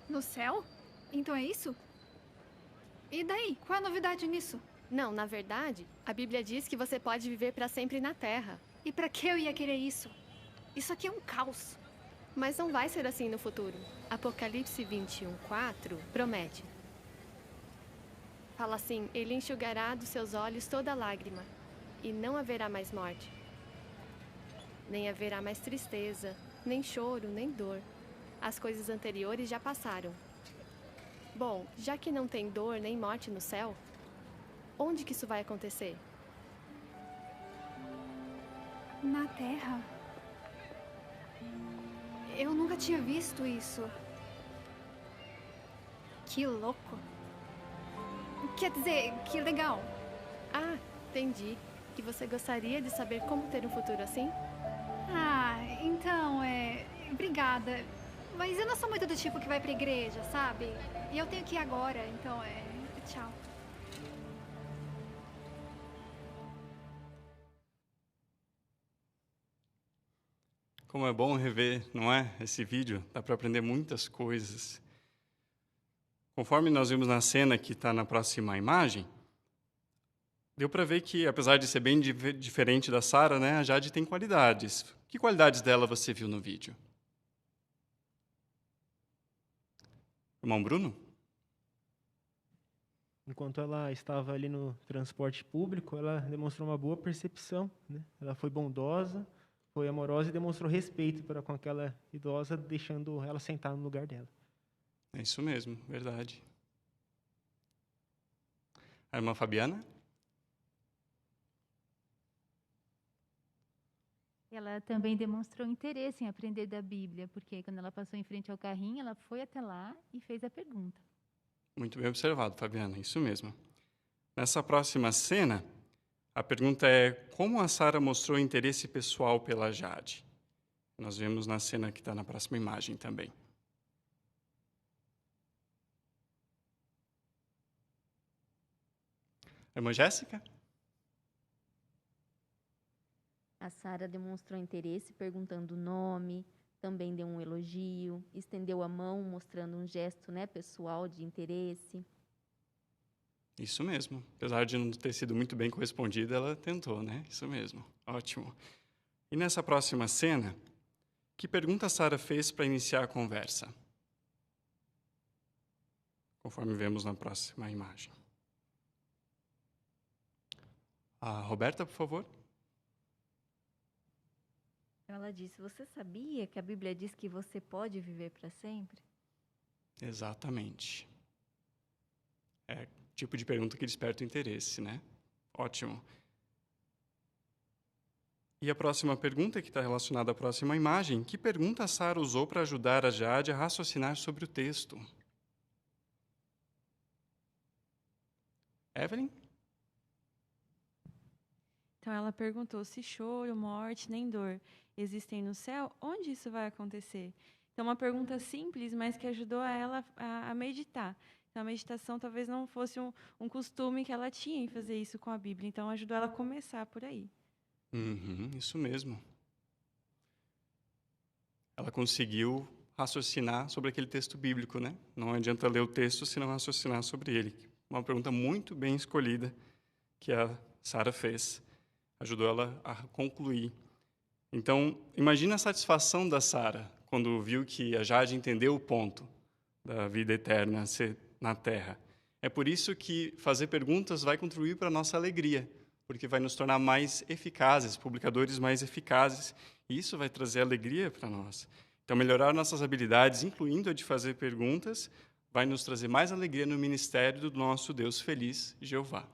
No céu? Então é isso? E daí? Qual é a novidade nisso? Não, na verdade, a Bíblia diz que você pode viver para sempre na Terra. E para que eu ia querer isso? Isso aqui é um caos. Mas não vai ser assim no futuro. Apocalipse 21:4 promete. Fala assim: Ele enxugará dos seus olhos toda lágrima, e não haverá mais morte. Nem haverá mais tristeza, nem choro, nem dor. As coisas anteriores já passaram. Bom, já que não tem dor nem morte no céu, onde que isso vai acontecer? Na Terra. Eu nunca tinha visto isso. Que louco. Quer dizer, que legal. Ah, entendi. E você gostaria de saber como ter um futuro assim? Ah, então, obrigada. Mas eu não sou muito do tipo que vai pra igreja, sabe? E eu tenho que ir agora, então tchau. Como é bom rever, não é? Esse vídeo, dá para aprender muitas coisas. Conforme nós vimos na cena que está na próxima imagem, deu para ver que, apesar de ser bem diferente da Sara, né, a Jade tem qualidades. Que qualidades dela você viu no vídeo? Irmão Bruno? Enquanto ela estava ali no transporte público, ela demonstrou uma boa percepção, né? Ela foi bondosa, foi amorosa e demonstrou respeito para com aquela idosa, deixando ela sentar no lugar dela. É isso mesmo, verdade. A irmã Fabiana? Ela também demonstrou interesse em aprender da Bíblia, porque quando ela passou em frente ao carrinho, ela foi até lá e fez a pergunta. Muito bem observado, Fabiana, isso mesmo. Nessa próxima cena, a pergunta é como a Sara mostrou interesse pessoal pela Jade. Nós vemos na cena que está na próxima imagem também. Irmã Jéssica? A Sara demonstrou interesse perguntando o nome, também deu um elogio, estendeu a mão mostrando um gesto, né, pessoal de interesse. Isso mesmo. Apesar de não ter sido muito bem correspondida, ela tentou, né? Isso mesmo. Ótimo. E nessa próxima cena, que pergunta Sara fez para iniciar a conversa? Conforme vemos na próxima imagem. Roberta, por favor. Ela disse: você sabia que a Bíblia diz que você pode viver para sempre? Exatamente. É o tipo de pergunta que desperta o interesse, né? Ótimo. E a próxima pergunta, que está relacionada à próxima imagem, que pergunta a Sara usou para ajudar a Jade a raciocinar sobre o texto? Evelyn? Então ela perguntou se choro, morte, nem dor existem no céu, onde isso vai acontecer? Então uma pergunta simples, mas que ajudou a ela a meditar. Então a meditação talvez não fosse um costume que ela tinha em fazer isso com a Bíblia, então ajudou ela a começar por aí. Isso mesmo. Ela conseguiu raciocinar sobre aquele texto bíblico, né? Não adianta ler o texto se não raciocinar sobre ele. Uma pergunta muito bem escolhida que a Sara fez. Ajudou ela a concluir. Então, imagina a satisfação da Sara quando viu que a Jade entendeu o ponto da vida eterna ser na Terra. É por isso que fazer perguntas vai contribuir para a nossa alegria, porque vai nos tornar mais eficazes, publicadores mais eficazes, e isso vai trazer alegria para nós. Então, melhorar nossas habilidades, incluindo a de fazer perguntas, vai nos trazer mais alegria no ministério do nosso Deus feliz, Jeová.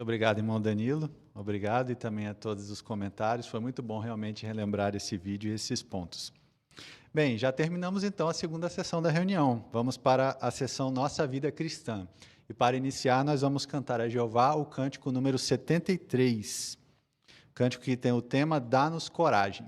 Obrigado, irmão Danilo. Obrigado e também a todos os comentários. Foi muito bom realmente relembrar esse vídeo e esses pontos. Bem, já terminamos então a segunda sessão da reunião. Vamos para a sessão Nossa Vida Cristã. E para iniciar, nós vamos cantar a Jeová o cântico número 73. Cântico que tem o tema Dá-nos coragem.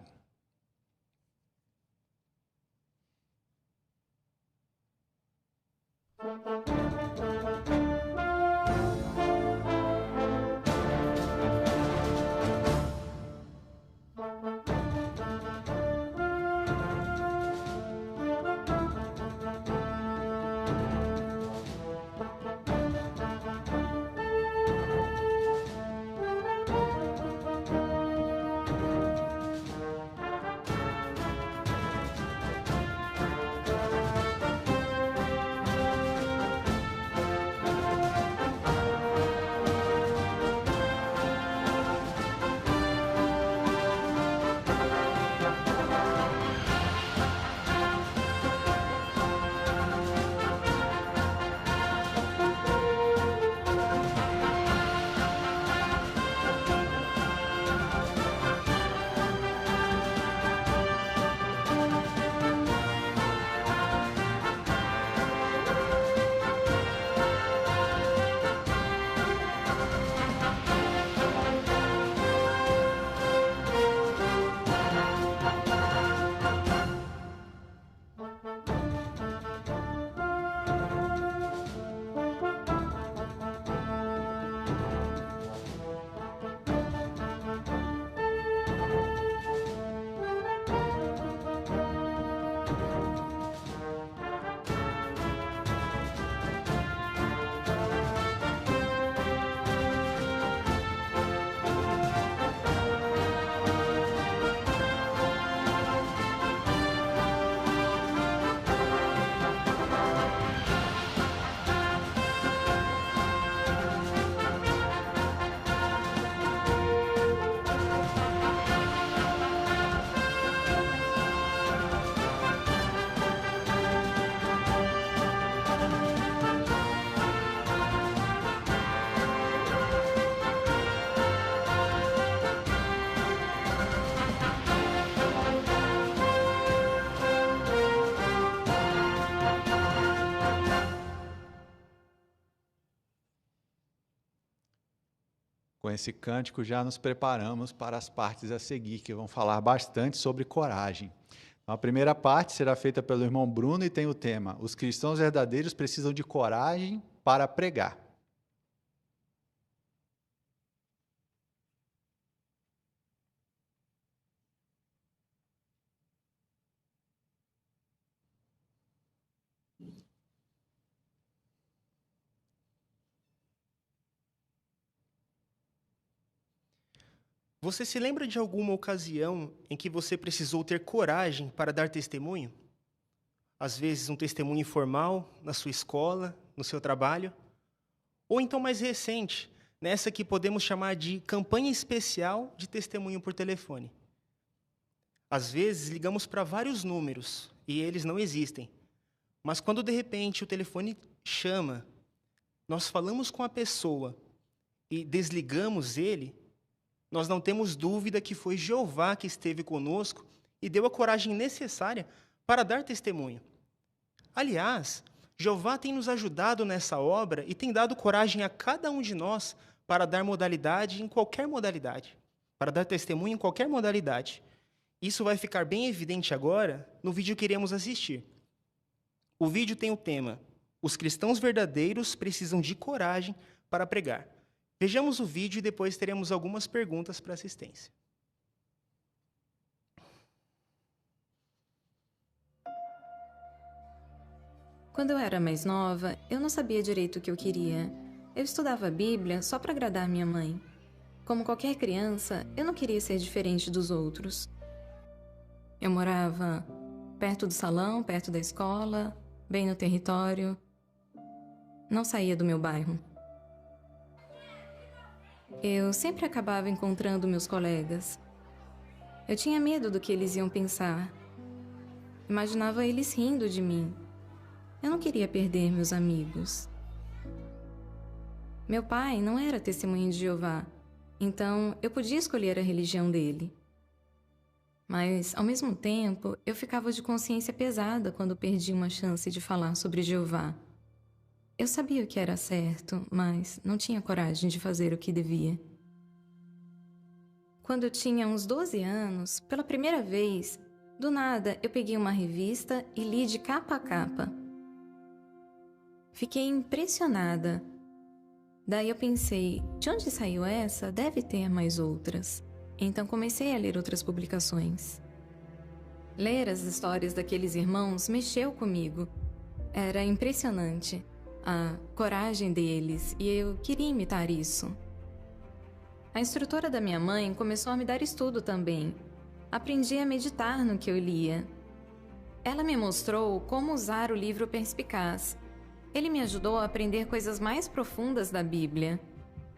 Com esse cântico, já nos preparamos para as partes a seguir, que vão falar bastante sobre coragem. A primeira parte será feita pelo irmão Bruno e tem o tema: Os cristãos verdadeiros precisam de coragem para pregar. Você se lembra de alguma ocasião em que você precisou ter coragem para dar testemunho? Às vezes um testemunho informal, na sua escola, no seu trabalho. Ou então mais recente, nessa que podemos chamar de campanha especial de testemunho por telefone. Às vezes ligamos para vários números e eles não existem. Mas quando de repente o telefone chama, nós falamos com a pessoa e desligamos ele, nós não temos dúvida que foi Jeová que esteve conosco e deu a coragem necessária para dar testemunho. Aliás, Jeová tem nos ajudado nessa obra e tem dado coragem a cada um de nós para dar modalidade em qualquer modalidade, para dar testemunho em qualquer modalidade. Isso vai ficar bem evidente agora no vídeo que iremos assistir. O vídeo tem o tema: Os cristãos verdadeiros precisam de coragem para pregar. Vejamos o vídeo e depois teremos algumas perguntas para assistência. Quando eu era mais nova, eu não sabia direito o que eu queria. Eu estudava a Bíblia só para agradar minha mãe. Como qualquer criança, eu não queria ser diferente dos outros. Eu morava perto do salão, perto da escola, bem no território. Não saía do meu bairro. Eu sempre acabava encontrando meus colegas. Eu tinha medo do que eles iam pensar. Imaginava eles rindo de mim. Eu não queria perder meus amigos. Meu pai não era testemunha de Jeová, então eu podia escolher a religião dele. Mas, ao mesmo tempo, eu ficava de consciência pesada quando perdi uma chance de falar sobre Jeová. Eu sabia o que era certo, mas não tinha coragem de fazer o que devia. Quando eu tinha uns 12 anos, pela primeira vez, do nada eu peguei uma revista e li de capa a capa. Fiquei impressionada. Daí eu pensei, de onde saiu essa? Deve ter mais outras. Então comecei a ler outras publicações. Ler as histórias daqueles irmãos mexeu comigo. Era impressionante a coragem deles e eu queria imitar isso. A instrutora da minha mãe começou a me dar estudo também. Aprendi a meditar no que eu lia. Ela me mostrou como usar o livro perspicaz. Ele me ajudou a aprender coisas mais profundas da Bíblia.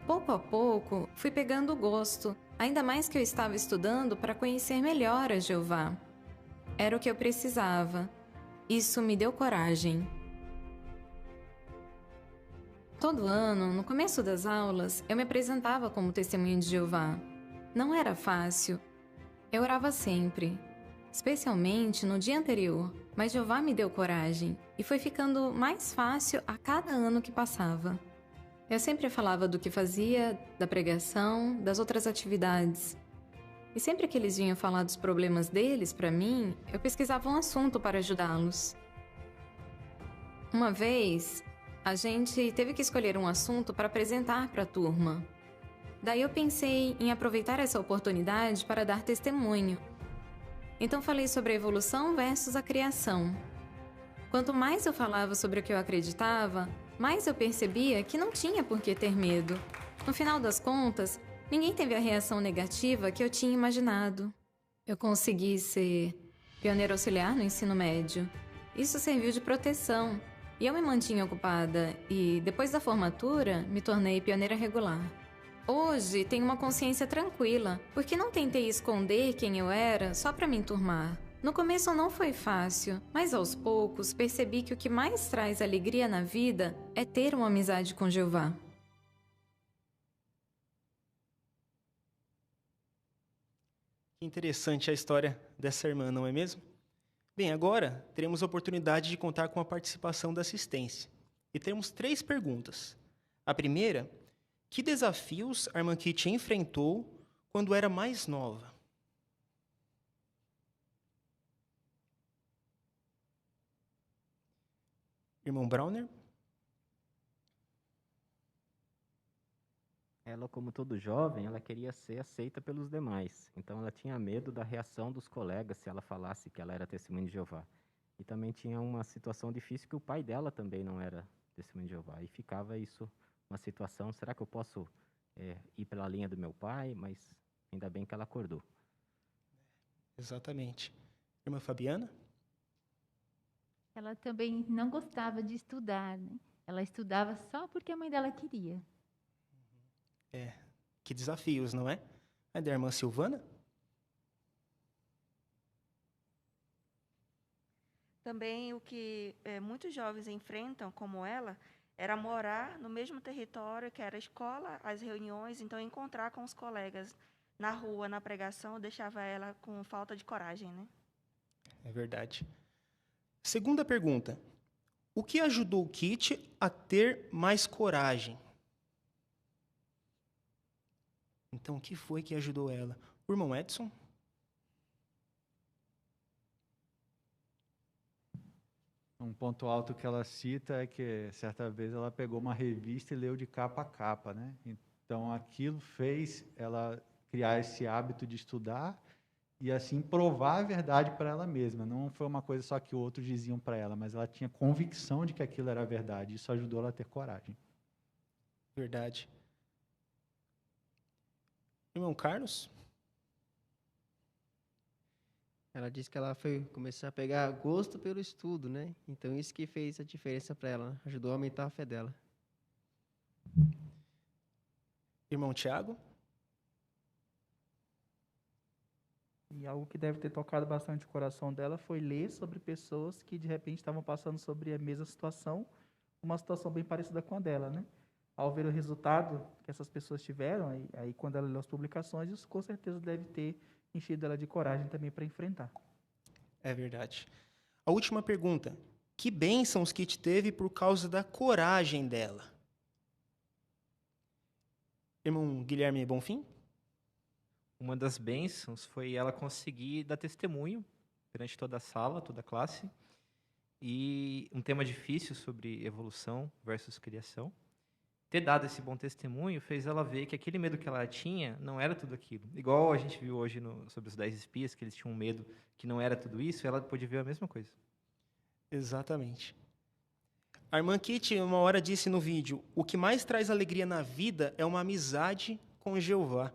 Pouco a pouco, fui pegando o gosto, ainda mais que eu estava estudando para conhecer melhor a Jeová. Era o que eu precisava. Isso me deu coragem. Todo ano, no começo das aulas, eu me apresentava como testemunha de Jeová. Não era fácil. Eu orava sempre, especialmente no dia anterior, mas Jeová me deu coragem e foi ficando mais fácil a cada ano que passava. Eu sempre falava do que fazia, da pregação, das outras atividades. E sempre que eles vinham falar dos problemas deles para mim, eu pesquisava um assunto para ajudá-los. Uma vez, a gente teve que escolher um assunto para apresentar para a turma. Daí eu pensei em aproveitar essa oportunidade para dar testemunho. Então falei sobre a evolução versus a criação. Quanto mais eu falava sobre o que eu acreditava, mais eu percebia que não tinha por que ter medo. No final das contas, ninguém teve a reação negativa que eu tinha imaginado. Eu consegui ser pioneira auxiliar no ensino médio. Isso serviu de proteção. E eu me mantinha ocupada e, depois da formatura, me tornei pioneira regular. Hoje, tenho uma consciência tranquila, porque não tentei esconder quem eu era só para me enturmar. No começo não foi fácil, mas aos poucos percebi que o que mais traz alegria na vida é ter uma amizade com Jeová. Que interessante a história dessa irmã, não é mesmo? Bem, agora teremos a oportunidade de contar com a participação da assistência. E temos 3 perguntas. A primeira: que desafios a irmã Kitty enfrentou quando era mais nova? Irmão Browner? Ela, como todo jovem, ela queria ser aceita pelos demais. Então, ela tinha medo da reação dos colegas se ela falasse que ela era testemunha de Jeová. E também tinha uma situação difícil que o pai dela também não era testemunha de Jeová. E ficava isso, uma situação, será que eu posso ir pela linha do meu pai? Mas ainda bem que ela acordou. Exatamente. Irmã Fabiana? Ela também não gostava de estudar, né? Ela estudava só porque a mãe dela queria. Que desafios, não é? A da irmã Silvana? Também o que muitos jovens enfrentam, como ela, era morar no mesmo território que era a escola, as reuniões, então encontrar com os colegas na rua, na pregação, deixava ela com falta de coragem, né? É verdade. Segunda pergunta. O que ajudou Kit a ter mais coragem? Então, o que foi que ajudou ela? O irmão Edson? Um ponto alto que ela cita é que, certa vez, ela pegou uma revista e leu de capa a capa, né? Então, aquilo fez ela criar esse hábito de estudar e, assim, provar a verdade para ela mesma. Não foi uma coisa só que outros diziam para ela, mas ela tinha convicção de que aquilo era verdade. Isso ajudou ela a ter coragem. Verdade. Irmão Carlos? Ela disse que ela foi começar a pegar gosto pelo estudo, né? Então isso que fez a diferença para ela, né? Ajudou a aumentar a fé dela. Irmão Tiago? E algo que deve ter tocado bastante o coração dela foi ler sobre pessoas que de repente estavam passando sobre a mesma situação, uma situação bem parecida com a dela, né? Ao ver o resultado que essas pessoas tiveram, aí quando ela leu as publicações, isso com certeza deve ter enchido ela de coragem também para enfrentar. É verdade. A última pergunta. Que bênçãos Kit teve por causa da coragem dela? Irmão Guilherme Bonfim? Uma das bênçãos foi ela conseguir dar testemunho perante toda a sala, toda a classe, e um tema difícil sobre evolução versus criação. Ter dado esse bom testemunho fez ela ver que aquele medo que ela tinha não era tudo aquilo. Igual a gente viu hoje sobre os 10 espias, que eles tinham um medo que não era tudo isso, ela pôde ver a mesma coisa. Exatamente. A irmã Kit, uma hora, disse no vídeo, o que mais traz alegria na vida é uma amizade com Jeová.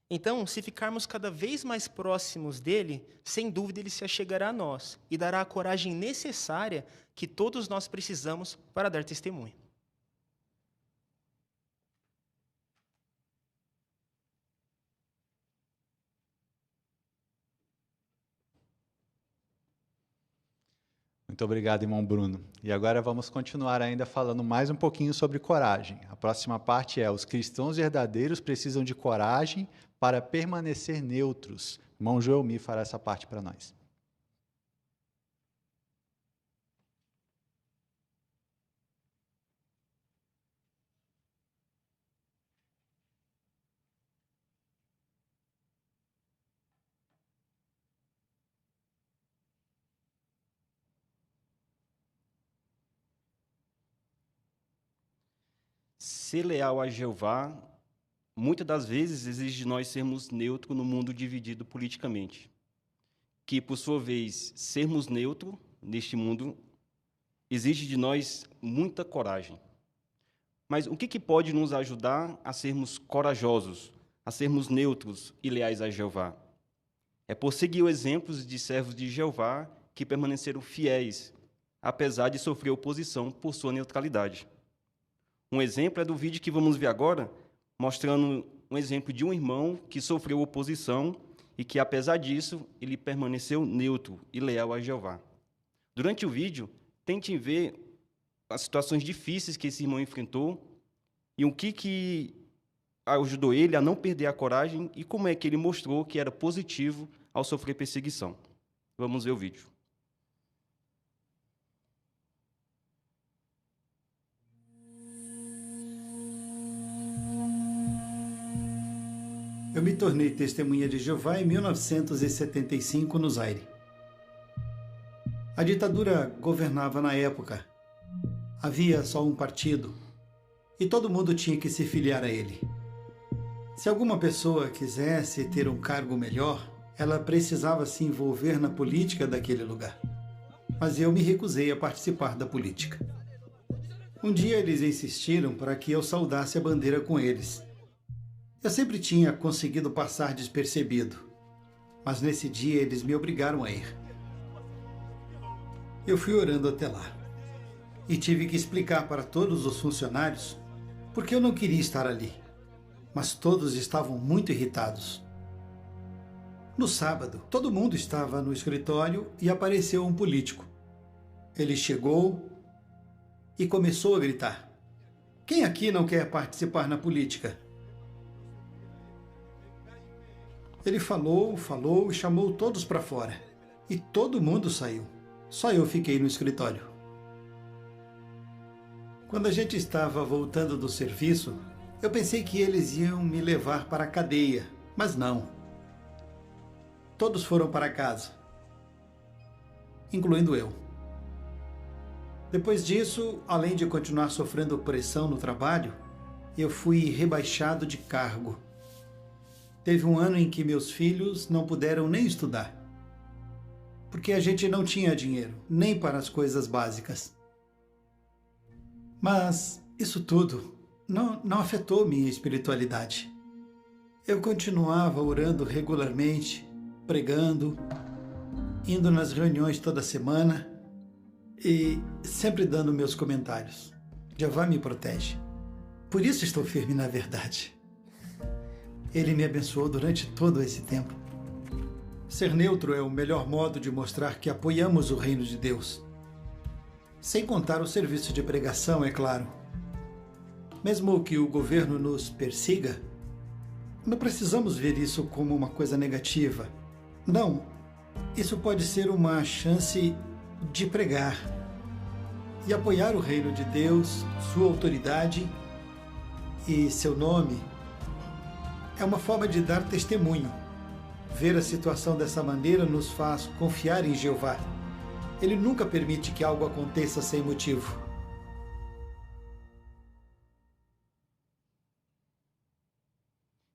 Então, se ficarmos cada vez mais próximos dele, sem dúvida ele se achegará a nós e dará a coragem necessária que todos nós precisamos para dar testemunho. Muito obrigado, irmão Bruno. E agora vamos continuar ainda falando mais um pouquinho sobre coragem. A próxima parte é: os cristãos verdadeiros precisam de coragem para permanecer neutros. Irmão Joelmi fará essa parte para nós. Ser leal a Jeová, muitas das vezes, exige de nós sermos neutros no mundo dividido politicamente. Que, por sua vez, sermos neutros neste mundo exige de nós muita coragem. Mas o que pode nos ajudar a sermos corajosos, a sermos neutros e leais a Jeová? É por seguir os exemplos de servos de Jeová que permaneceram fiéis, apesar de sofrer oposição por sua neutralidade. Um exemplo é do vídeo que vamos ver agora, mostrando um exemplo de um irmão que sofreu oposição e que, apesar disso, ele permaneceu neutro e leal a Jeová. Durante o vídeo, tentem ver as situações difíceis que esse irmão enfrentou e o que ajudou ele a não perder a coragem e como é que ele mostrou que era positivo ao sofrer perseguição. Vamos ver o vídeo. Eu me tornei testemunha de Jeová em 1975 no Zaire. A ditadura governava na época Havia só um partido e todo mundo tinha que se filiar a ele. Se alguma pessoa quisesse ter um cargo melhor, ela precisava se envolver na política daquele lugar. Mas eu me recusei a participar da política. Um dia eles insistiram para que eu saudasse a bandeira com eles. Eu sempre tinha conseguido passar despercebido, mas nesse dia eles me obrigaram a ir. Eu fui orando até lá e tive que explicar para todos os funcionários porque eu não queria estar ali, mas todos estavam muito irritados. No sábado, todo mundo estava no escritório e apareceu um político. Ele chegou e começou a gritar: "Quem aqui não quer participar na política?" Ele falou e chamou todos para fora. E todo mundo saiu. Só eu fiquei no escritório. Quando a gente estava voltando do serviço, eu pensei que eles iam me levar para a cadeia, mas não. Todos foram para casa, incluindo eu. Depois disso, além de continuar sofrendo pressão no trabalho, eu fui rebaixado de cargo. Teve um ano em que meus filhos não puderam nem estudar, porque a gente não tinha dinheiro, nem para as coisas básicas. Mas isso tudo não afetou minha espiritualidade. Eu continuava orando regularmente, pregando, indo nas reuniões toda semana e sempre dando meus comentários. Jeová me protege. Por isso estou firme na verdade. Ele me abençoou durante todo esse tempo. Ser neutro é o melhor modo de mostrar que apoiamos o reino de Deus. Sem contar o serviço de pregação, é claro. Mesmo que o governo nos persiga, não precisamos ver isso como uma coisa negativa. Não, isso pode ser uma chance de pregar e apoiar o reino de Deus, sua autoridade e seu nome. É uma forma de dar testemunho. Ver a situação dessa maneira nos faz confiar em Jeová. Ele nunca permite que algo aconteça sem motivo.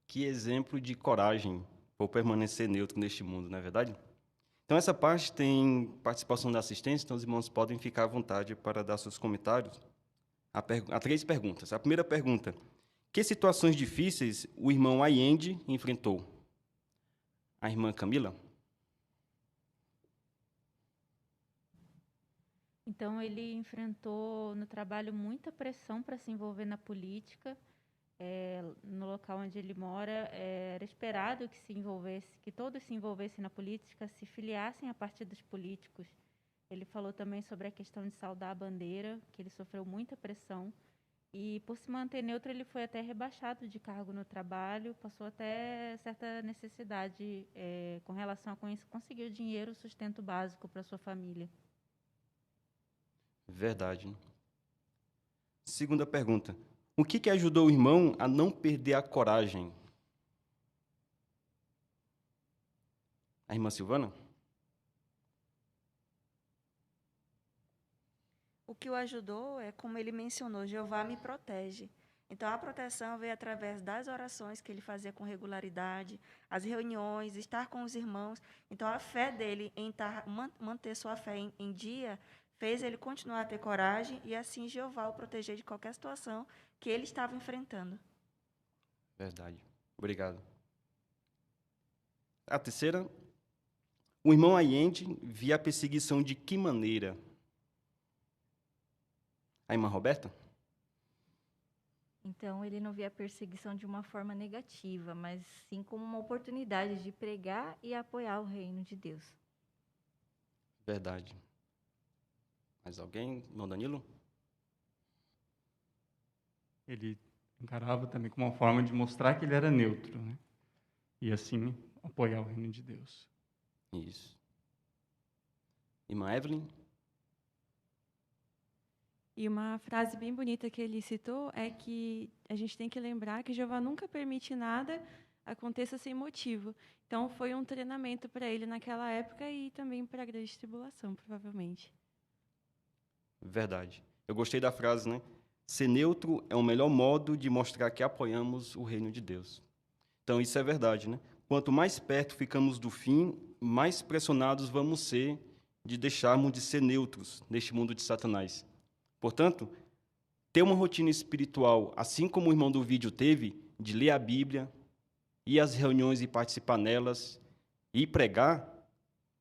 Que exemplo de coragem por permanecer neutro neste mundo, não é verdade? Então, essa parte tem participação da assistência, então os irmãos podem ficar à vontade para dar seus comentários. Há 3 perguntas. A primeira pergunta: que situações difíceis o irmão Allende enfrentou? A irmã Camila? Então, ele enfrentou no trabalho muita pressão para se envolver na política. No local onde ele mora, era esperado que todos se envolvessem na política, se filiassem a partidos políticos. Ele falou também sobre a questão de saudar a bandeira, que ele sofreu muita pressão. E, por se manter neutro, ele foi até rebaixado de cargo no trabalho, passou até certa necessidade com relação a com isso, conseguiu dinheiro, sustento básico para sua família. Verdade. Segunda pergunta: o que ajudou o irmão a não perder a coragem? A irmã Silvana? O que o ajudou é, como ele mencionou, Jeová me protege. Então, a proteção veio através das orações que ele fazia com regularidade, as reuniões, estar com os irmãos. Então, a fé dele em manter sua fé em dia fez ele continuar a ter coragem e, assim, Jeová o proteger de qualquer situação que ele estava enfrentando. Verdade. Obrigado. A terceira: o irmão Allende via a perseguição de que maneira? A irmã Roberta? Então, ele não via a perseguição de uma forma negativa, mas sim como uma oportunidade de pregar e apoiar o reino de Deus. Verdade. Mais alguém? Irmão Danilo? Ele encarava também como uma forma de mostrar que ele era neutro, né? E assim apoiar o reino de Deus. Isso. Irmã Evelyn? E uma frase bem bonita que ele citou é que a gente tem que lembrar que Jeová nunca permite nada aconteça sem motivo. Então, foi um treinamento para ele naquela época e também para a grande tribulação, provavelmente. Verdade. Eu gostei da frase, né? Ser neutro é o melhor modo de mostrar que apoiamos o reino de Deus. Então, isso é verdade, né? Quanto mais perto ficamos do fim, mais pressionados vamos ser de deixarmos de ser neutros neste mundo de Satanás. Portanto, ter uma rotina espiritual, assim como o irmão do vídeo teve, de ler a Bíblia, ir às reuniões e participar nelas, e pregar,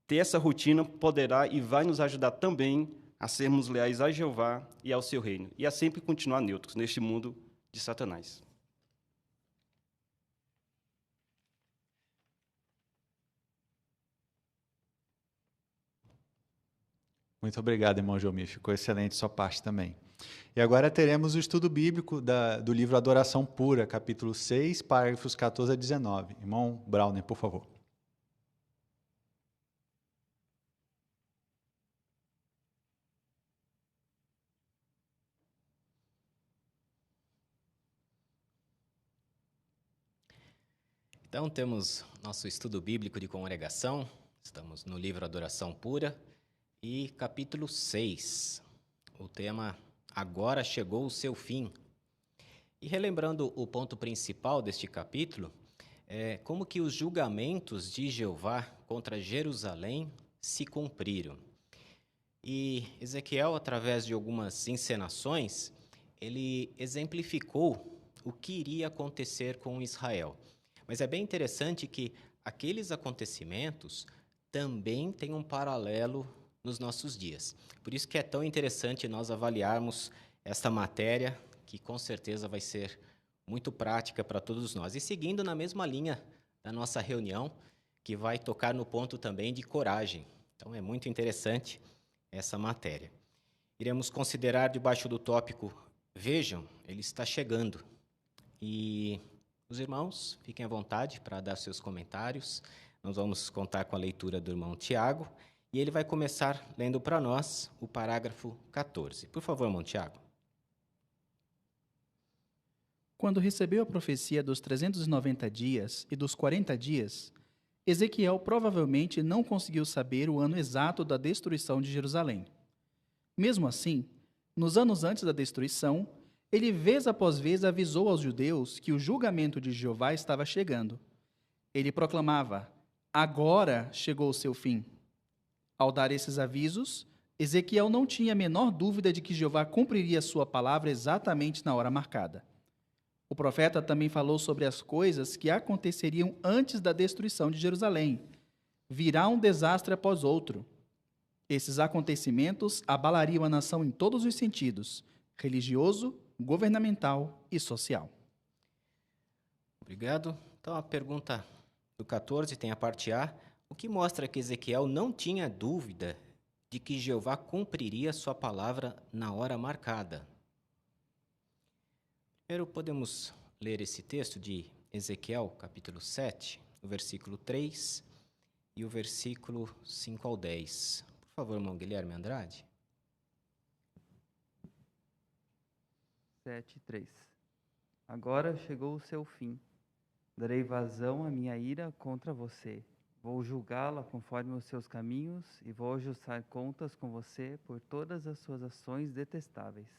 ter essa rotina poderá e vai nos ajudar também a sermos leais a Jeová e ao seu reino, e a sempre continuar neutros neste mundo de Satanás. Muito obrigado, irmão Jomir. Ficou excelente sua parte também. E agora teremos o estudo bíblico do livro Adoração Pura, capítulo 6, parágrafos 14 a 19. Irmão Browner, por favor. Então, temos nosso estudo bíblico de congregação. Estamos no livro Adoração Pura e capítulo 6. O tema Agora Chegou o Seu Fim. E relembrando o ponto principal deste capítulo, é como que os julgamentos de Jeová contra Jerusalém se cumpriram. E Ezequiel, através de algumas encenações, ele exemplificou o que iria acontecer com Israel. Mas é bem interessante que aqueles acontecimentos também têm um paralelo nos nossos dias. Por isso que é tão interessante nós avaliarmos esta matéria, que com certeza vai ser muito prática para todos nós. E seguindo na mesma linha da nossa reunião, que vai tocar no ponto também de coragem. Então é muito interessante essa matéria. Iremos considerar debaixo do tópico Vejam, ele está chegando. E os irmãos, fiquem à vontade para dar seus comentários. Nós vamos contar com a leitura do irmão Tiago, e ele vai começar lendo para nós o parágrafo 14. Por favor, irmão Tiago. Quando recebeu a profecia dos 390 dias e dos 40 dias, Ezequiel provavelmente não conseguiu saber o ano exato da destruição de Jerusalém. Mesmo assim, nos anos antes da destruição, ele vez após vez avisou aos judeus que o julgamento de Jeová estava chegando. Ele proclamava: agora chegou o seu fim. Ao dar esses avisos, Ezequiel não tinha a menor dúvida de que Jeová cumpriria sua palavra exatamente na hora marcada. O profeta também falou sobre as coisas que aconteceriam antes da destruição de Jerusalém. Virá um desastre após outro. Esses acontecimentos abalariam a nação em todos os sentidos: religioso, governamental e social. Obrigado. Então, a pergunta do 14 tem a parte A, o que mostra que Ezequiel não tinha dúvida de que Jeová cumpriria sua palavra na hora marcada. Primeiro, podemos ler esse texto de Ezequiel, capítulo 7, o versículo 3 e o versículo 5 ao 10. Por favor, irmão Guilherme Andrade. 7:3. Agora chegou o seu fim. Darei vazão à minha ira contra você. Vou julgá-la conforme os seus caminhos e vou ajustar contas com você por todas as suas ações detestáveis.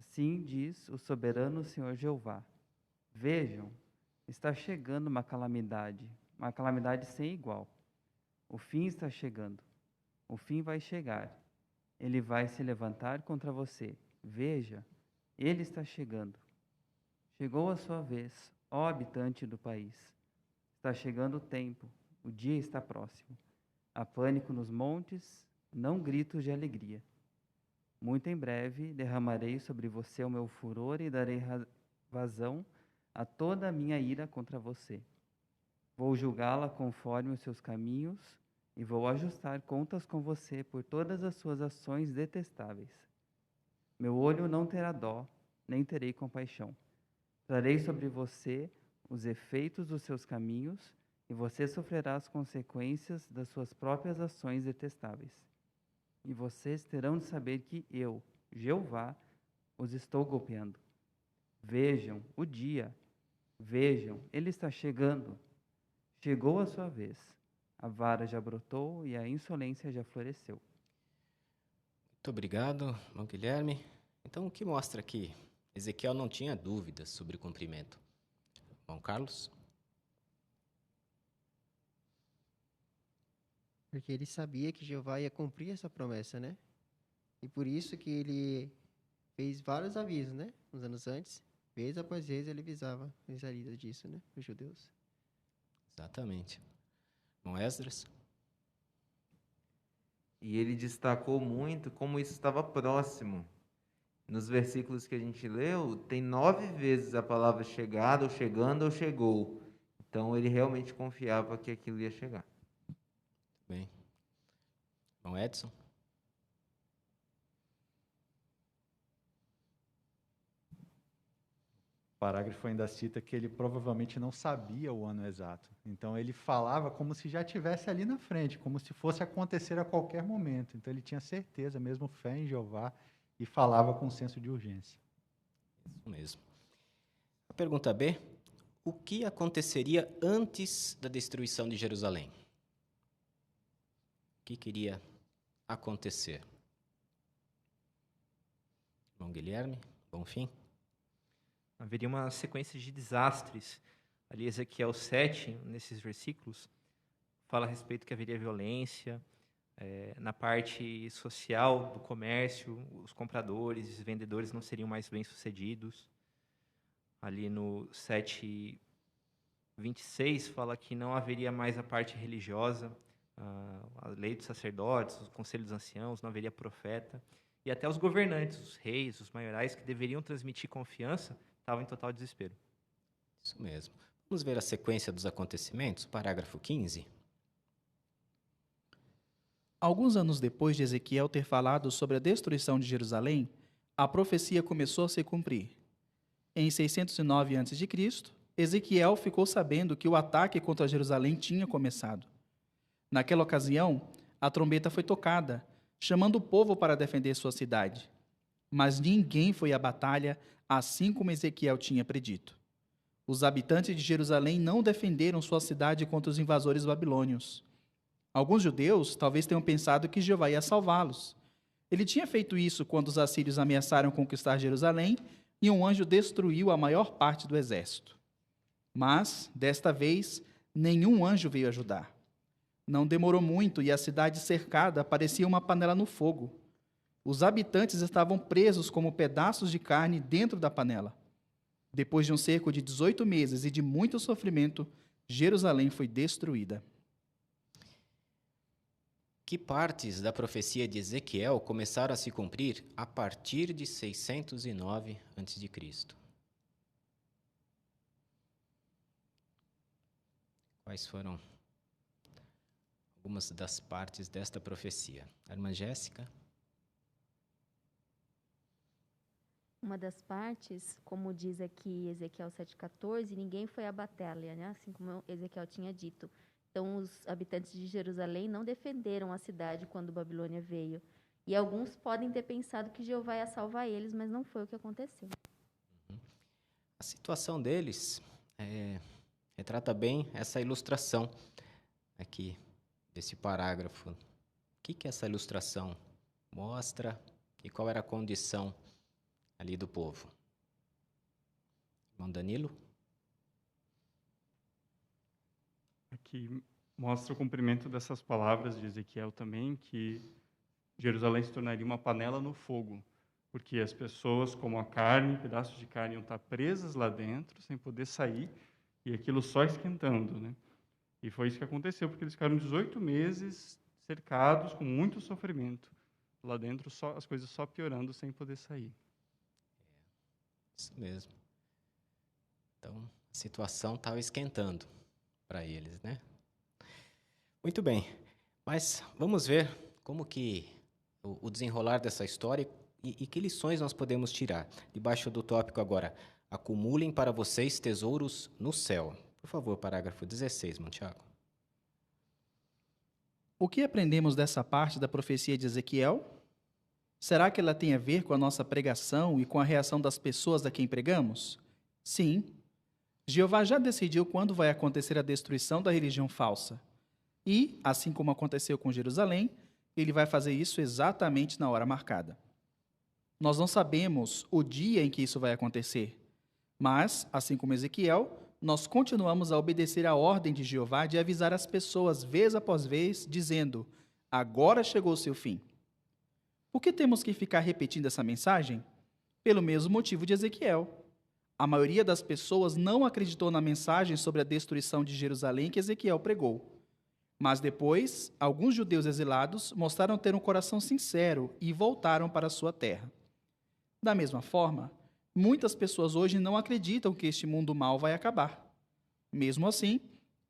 Assim diz o soberano Senhor Jeová. Vejam, está chegando uma calamidade sem igual. O fim está chegando. O fim vai chegar. Ele vai se levantar contra você. Veja, ele está chegando. Chegou a sua vez, ó habitante do país. Está chegando o tempo, o dia está próximo. Há pânico nos montes, não gritos de alegria. Muito em breve derramarei sobre você o meu furor e darei vazão a toda a minha ira contra você. Vou julgá-la conforme os seus caminhos e vou ajustar contas com você por todas as suas ações detestáveis. Meu olho não terá dó, nem terei compaixão. Trarei sobre você os efeitos dos seus caminhos e você sofrerá as consequências das suas próprias ações detestáveis. E vocês terão de saber que eu, Jeová, os estou golpeando. Vejam o dia, vejam, ele está chegando. Chegou a sua vez. A vara já brotou e a insolência já floresceu. Muito obrigado, irmão Guilherme. Então, o que mostra que Ezequiel não tinha dúvidas sobre o cumprimento? Irmão Carlos? Porque ele sabia que Jeová ia cumprir essa promessa, né? E por isso que ele fez vários avisos, né? Uns anos antes, vez após vez ele avisava os israelitas disso, né? Os judeus. Exatamente. Irmão Esdras? E ele destacou muito como isso estava próximo. Nos versículos que a gente leu, tem 9 vezes a palavra chegada, ou chegando, ou chegou. Então, ele realmente confiava que aquilo ia chegar. Bem. Irmão Edson? O parágrafo ainda cita que ele provavelmente não sabia o ano exato. Então, ele falava como se já estivesse ali na frente, como se fosse acontecer a qualquer momento. Então, ele tinha certeza, mesmo fé em Jeová, e falava com senso de urgência. Isso mesmo. A pergunta B. O que aconteceria antes da destruição de Jerusalém? O que queria acontecer? Irmão Guilherme, bom fim. Haveria uma sequência de desastres. Ali, Ezequiel 7, nesses versículos, fala a respeito que haveria violência. Na parte social do comércio, os compradores e vendedores não seriam mais bem-sucedidos. Ali no 7:26 fala que não haveria mais a parte religiosa, a lei dos sacerdotes, o conselho dos anciãos, não haveria profeta. E até os governantes, os reis, os maiorais, que deveriam transmitir confiança, estavam em total desespero. Isso mesmo. Vamos ver a sequência dos acontecimentos, parágrafo 15. Alguns anos depois de Ezequiel ter falado sobre a destruição de Jerusalém, a profecia começou a se cumprir. Em 609 a.C., Ezequiel ficou sabendo que o ataque contra Jerusalém tinha começado. Naquela ocasião, a trombeta foi tocada, chamando o povo para defender sua cidade. Mas ninguém foi à batalha, assim como Ezequiel tinha predito. Os habitantes de Jerusalém não defenderam sua cidade contra os invasores babilônios. Alguns judeus talvez tenham pensado que Jeová ia salvá-los. Ele tinha feito isso quando os assírios ameaçaram conquistar Jerusalém e um anjo destruiu a maior parte do exército. Mas, desta vez, nenhum anjo veio ajudar. Não demorou muito e a cidade cercada parecia uma panela no fogo. Os habitantes estavam presos como pedaços de carne dentro da panela. Depois de um cerco de 18 meses e de muito sofrimento, Jerusalém foi destruída. Que partes da profecia de Ezequiel começaram a se cumprir a partir de 609 a.C.? Quais foram algumas das partes desta profecia? A irmã Jéssica? Uma das partes, como diz aqui Ezequiel 7,14, ninguém foi à batalha, né? Assim como Ezequiel tinha dito. Então, os habitantes de Jerusalém não defenderam a cidade quando Babilônia veio. E alguns podem ter pensado que Jeová ia salvar eles, mas não foi o que aconteceu. A situação deles retrata bem essa ilustração aqui desse parágrafo. O que essa ilustração mostra e qual era a condição ali do povo? Irmão Danilo? Aqui mostra o cumprimento dessas palavras de Ezequiel também, que Jerusalém se tornaria uma panela no fogo, porque as pessoas, como a carne, pedaços de carne, iam estar presas lá dentro, sem poder sair, e aquilo só esquentando, né? E foi isso que aconteceu, porque eles ficaram 18 meses cercados, com muito sofrimento. Lá dentro, as coisas só piorando, sem poder sair. Isso mesmo. Então, a situação estava esquentando para eles, né? Muito bem, mas vamos ver como que o desenrolar dessa história e que lições nós podemos tirar. Debaixo do tópico agora, acumulem para vocês tesouros no céu. Por favor, parágrafo 16, Tiago. O que aprendemos dessa parte da profecia de Ezequiel? Será que ela tem a ver com a nossa pregação e com a reação das pessoas a quem pregamos? Sim. Jeová já decidiu quando vai acontecer a destruição da religião falsa. E, assim como aconteceu com Jerusalém, ele vai fazer isso exatamente na hora marcada. Nós não sabemos o dia em que isso vai acontecer, mas, assim como Ezequiel, nós continuamos a obedecer à ordem de Jeová de avisar as pessoas vez após vez, dizendo: agora chegou o seu fim. Por que temos que ficar repetindo essa mensagem? Pelo mesmo motivo de Ezequiel. A maioria das pessoas não acreditou na mensagem sobre a destruição de Jerusalém que Ezequiel pregou. Mas depois, alguns judeus exilados mostraram ter um coração sincero e voltaram para a sua terra. Da mesma forma, muitas pessoas hoje não acreditam que este mundo mal vai acabar. Mesmo assim,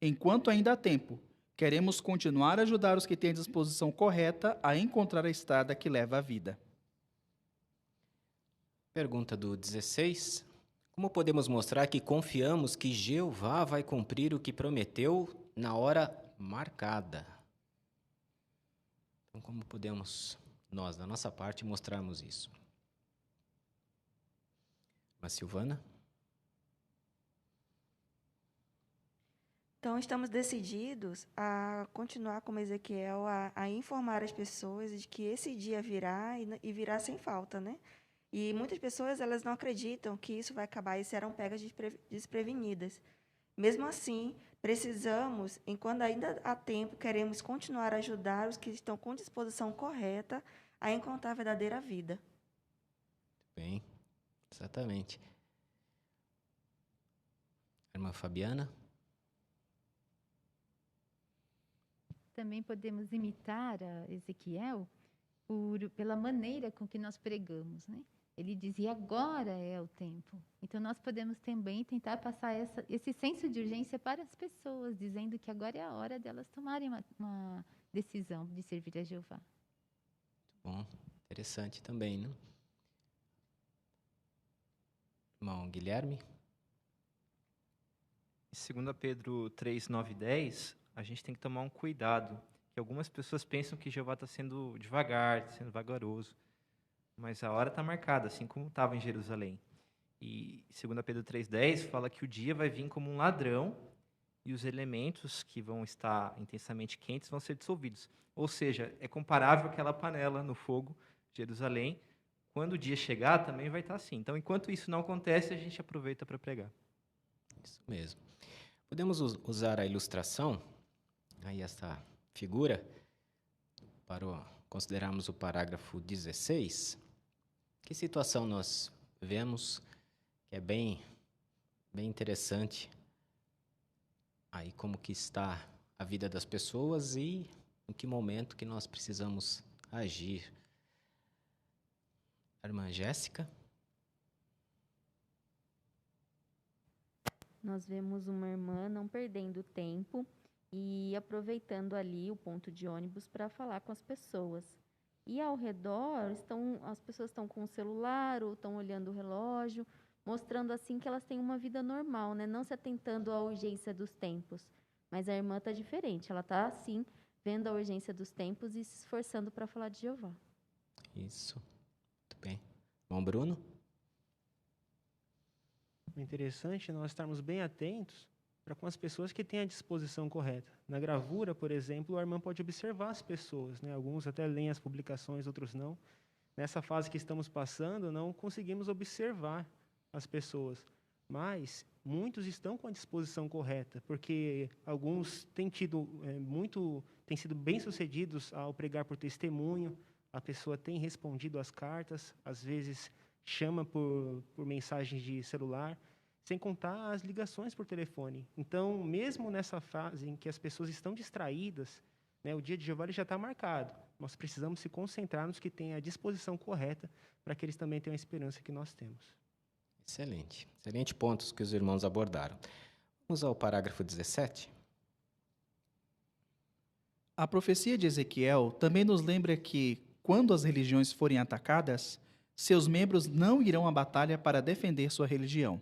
enquanto ainda há tempo, queremos continuar a ajudar os que têm a disposição correta a encontrar a estrada que leva à vida. Pergunta do 16. Como podemos mostrar que confiamos que Jeová vai cumprir o que prometeu na hora marcada? Então, como podemos nós, da nossa parte, mostrarmos isso? Mas Silvana? Então, estamos decididos a continuar como Ezequiel, a informar as pessoas de que esse dia virá e virá sem falta, né? E muitas pessoas, elas não acreditam que isso vai acabar e serão pegas desprevenidas. Mesmo assim, precisamos, enquanto ainda há tempo, queremos continuar a ajudar os que estão com disposição correta a encontrar a verdadeira vida. Bem, exatamente. Irmã Fabiana? Também podemos imitar a Ezequiel pela maneira com que nós pregamos, né? Ele dizia, agora é o tempo. Então, nós podemos também tentar passar esse senso de urgência para as pessoas, dizendo que agora é a hora delas tomarem uma decisão de servir a Jeová. Bom, interessante também, né? Irmão Guilherme? Em 2 Pedro 3, 9 e 10, a gente tem que tomar um cuidado, que algumas pessoas pensam que Jeová está sendo devagar, está sendo vagaroso, mas a hora está marcada, assim como estava em Jerusalém. E 2 Pedro 3,10 fala que o dia vai vir como um ladrão e os elementos que vão estar intensamente quentes vão ser dissolvidos. Ou seja, é comparável àquela panela no fogo de Jerusalém. Quando o dia chegar, também vai estar assim. Então, enquanto isso não acontece, a gente aproveita para pregar. Isso mesmo. Podemos usar a ilustração, aí essa figura, para considerarmos o parágrafo 16. Que situação nós vemos que é bem interessante aí como que está a vida das pessoas e em que momento que nós precisamos agir. A irmã Jéssica? Nós vemos uma irmã não perdendo tempo e aproveitando ali o ponto de ônibus para falar com as pessoas. E ao redor, as pessoas estão com o celular ou estão olhando o relógio, mostrando assim que elas têm uma vida normal, né? Não se atentando à urgência dos tempos. Mas a irmã está diferente, ela está assim, vendo a urgência dos tempos e se esforçando para falar de Jeová. Isso. Muito bem. Irmão Bruno? É interessante nós estarmos bem atentos para com as pessoas que têm a disposição correta. Na gravura, por exemplo, a irmã pode observar as pessoas, né? Alguns até leem as publicações, outros não. Nessa fase que estamos passando, não conseguimos observar as pessoas, mas muitos estão com a disposição correta, porque alguns têm têm sido bem-sucedidos ao pregar por testemunho, a pessoa tem respondido às cartas, às vezes chama por mensagens de celular, sem contar as ligações por telefone. Então, mesmo nessa fase em que as pessoas estão distraídas, né, o dia de Jeová já está marcado. Nós precisamos se concentrar nos que têm a disposição correta para que eles também tenham a esperança que nós temos. Excelente. Excelente pontos que os irmãos abordaram. Vamos ao parágrafo 17. A profecia de Ezequiel também nos lembra que, quando as religiões forem atacadas, seus membros não irão à batalha para defender sua religião.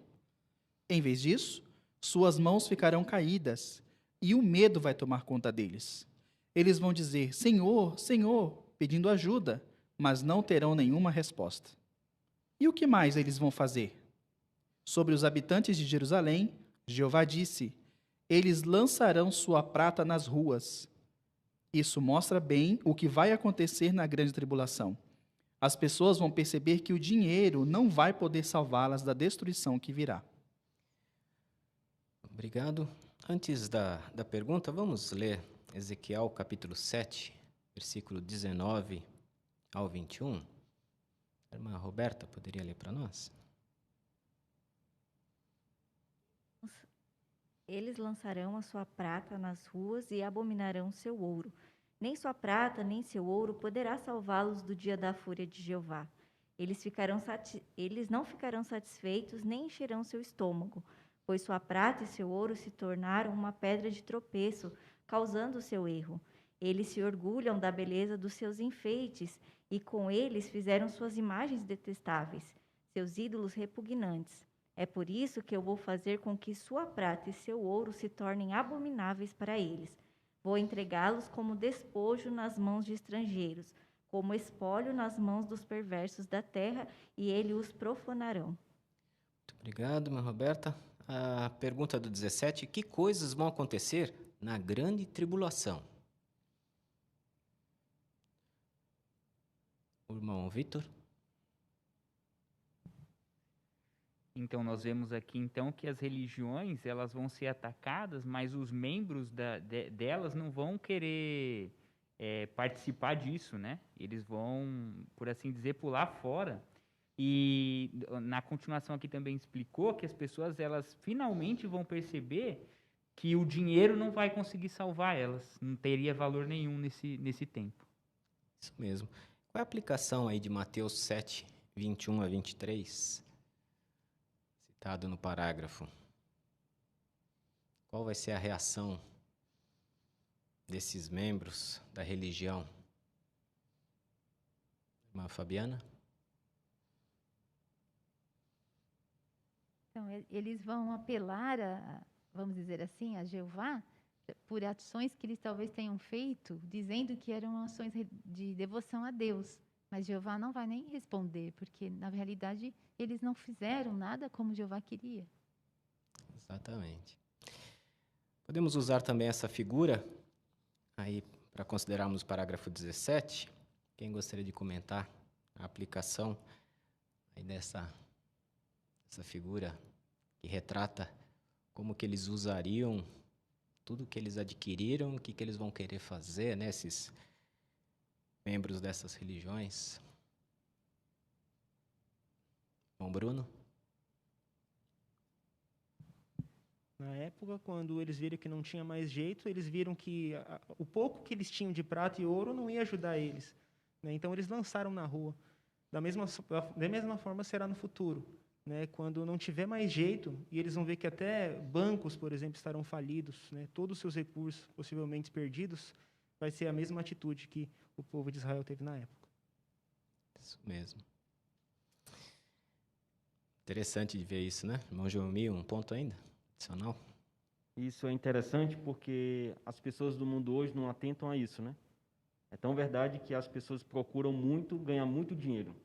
Em vez disso, suas mãos ficarão caídas e o medo vai tomar conta deles. Eles vão dizer, Senhor, Senhor, pedindo ajuda, mas não terão nenhuma resposta. E o que mais eles vão fazer? Sobre os habitantes de Jerusalém, Jeová disse, eles lançarão sua prata nas ruas Isso mostra bem o que vai acontecer na grande tribulação. As pessoas vão perceber que o dinheiro não vai poder salvá-las da destruição que virá. Obrigado. Antes da pergunta, vamos ler Ezequiel capítulo 7, versículo 19 ao 21. A irmã Roberta poderia ler para nós? Eles lançarão a sua prata nas ruas e abominarão seu ouro. Nem sua prata, nem seu ouro poderá salvá-los do dia da fúria de Jeová. Eles não ficarão satisfeitos, nem encherão seu estômago, pois sua prata e seu ouro se tornaram uma pedra de tropeço, causando o seu erro. Eles se orgulham da beleza dos seus enfeites, e com eles fizeram suas imagens detestáveis, seus ídolos repugnantes. É por isso que eu vou fazer com que sua prata e seu ouro se tornem abomináveis para eles. Vou entregá-los como despojo nas mãos de estrangeiros, como espólio nas mãos dos perversos da terra, e eles os profanarão. Muito obrigado, irmã Roberta. A pergunta do 17, que coisas vão acontecer na grande tribulação? O irmão Vitor. Então, nós vemos aqui, então, que as religiões, elas vão ser atacadas, mas os membros delas não vão querer participar disso, né? Eles vão, por assim dizer, pular fora. E na continuação aqui também explicou que as pessoas, elas finalmente vão perceber que o dinheiro não vai conseguir salvar elas, não teria valor nenhum nesse tempo. Isso mesmo. Qual é a aplicação aí de Mateus 7, 21 a 23? Citado no parágrafo. Qual vai ser a reação desses membros da religião? Irmã Fabiana? Então, eles vão apelar, vamos dizer assim, a Jeová, por ações que eles talvez tenham feito, dizendo que eram ações de devoção a Deus. Mas Jeová não vai nem responder, porque, na realidade, eles não fizeram nada como Jeová queria. Exatamente. Podemos usar também essa figura aí para considerarmos o parágrafo 17. Quem gostaria de comentar a aplicação aí dessa figura que retrata como que eles usariam tudo que eles adquiriram, o que eles vão querer fazer, né, esses membros dessas religiões? Bom, Bruno? Na época, quando eles viram que não tinha mais jeito, eles viram que o pouco que eles tinham de prata e ouro não ia ajudar eles, né? Então, eles lançaram na rua. Da mesma forma será no futuro, né? Quando não tiver mais jeito, e eles vão ver que até bancos, por exemplo, estarão falidos, né? Todos os seus recursos possivelmente perdidos, vai ser a mesma atitude que o povo de Israel teve na época. Isso mesmo. Interessante de ver isso, né? Irmão Jomi, um ponto ainda adicional? Isso é interessante porque as pessoas do mundo hoje não atentam a isso, né? É tão verdade que as pessoas procuram muito ganhar muito dinheiro.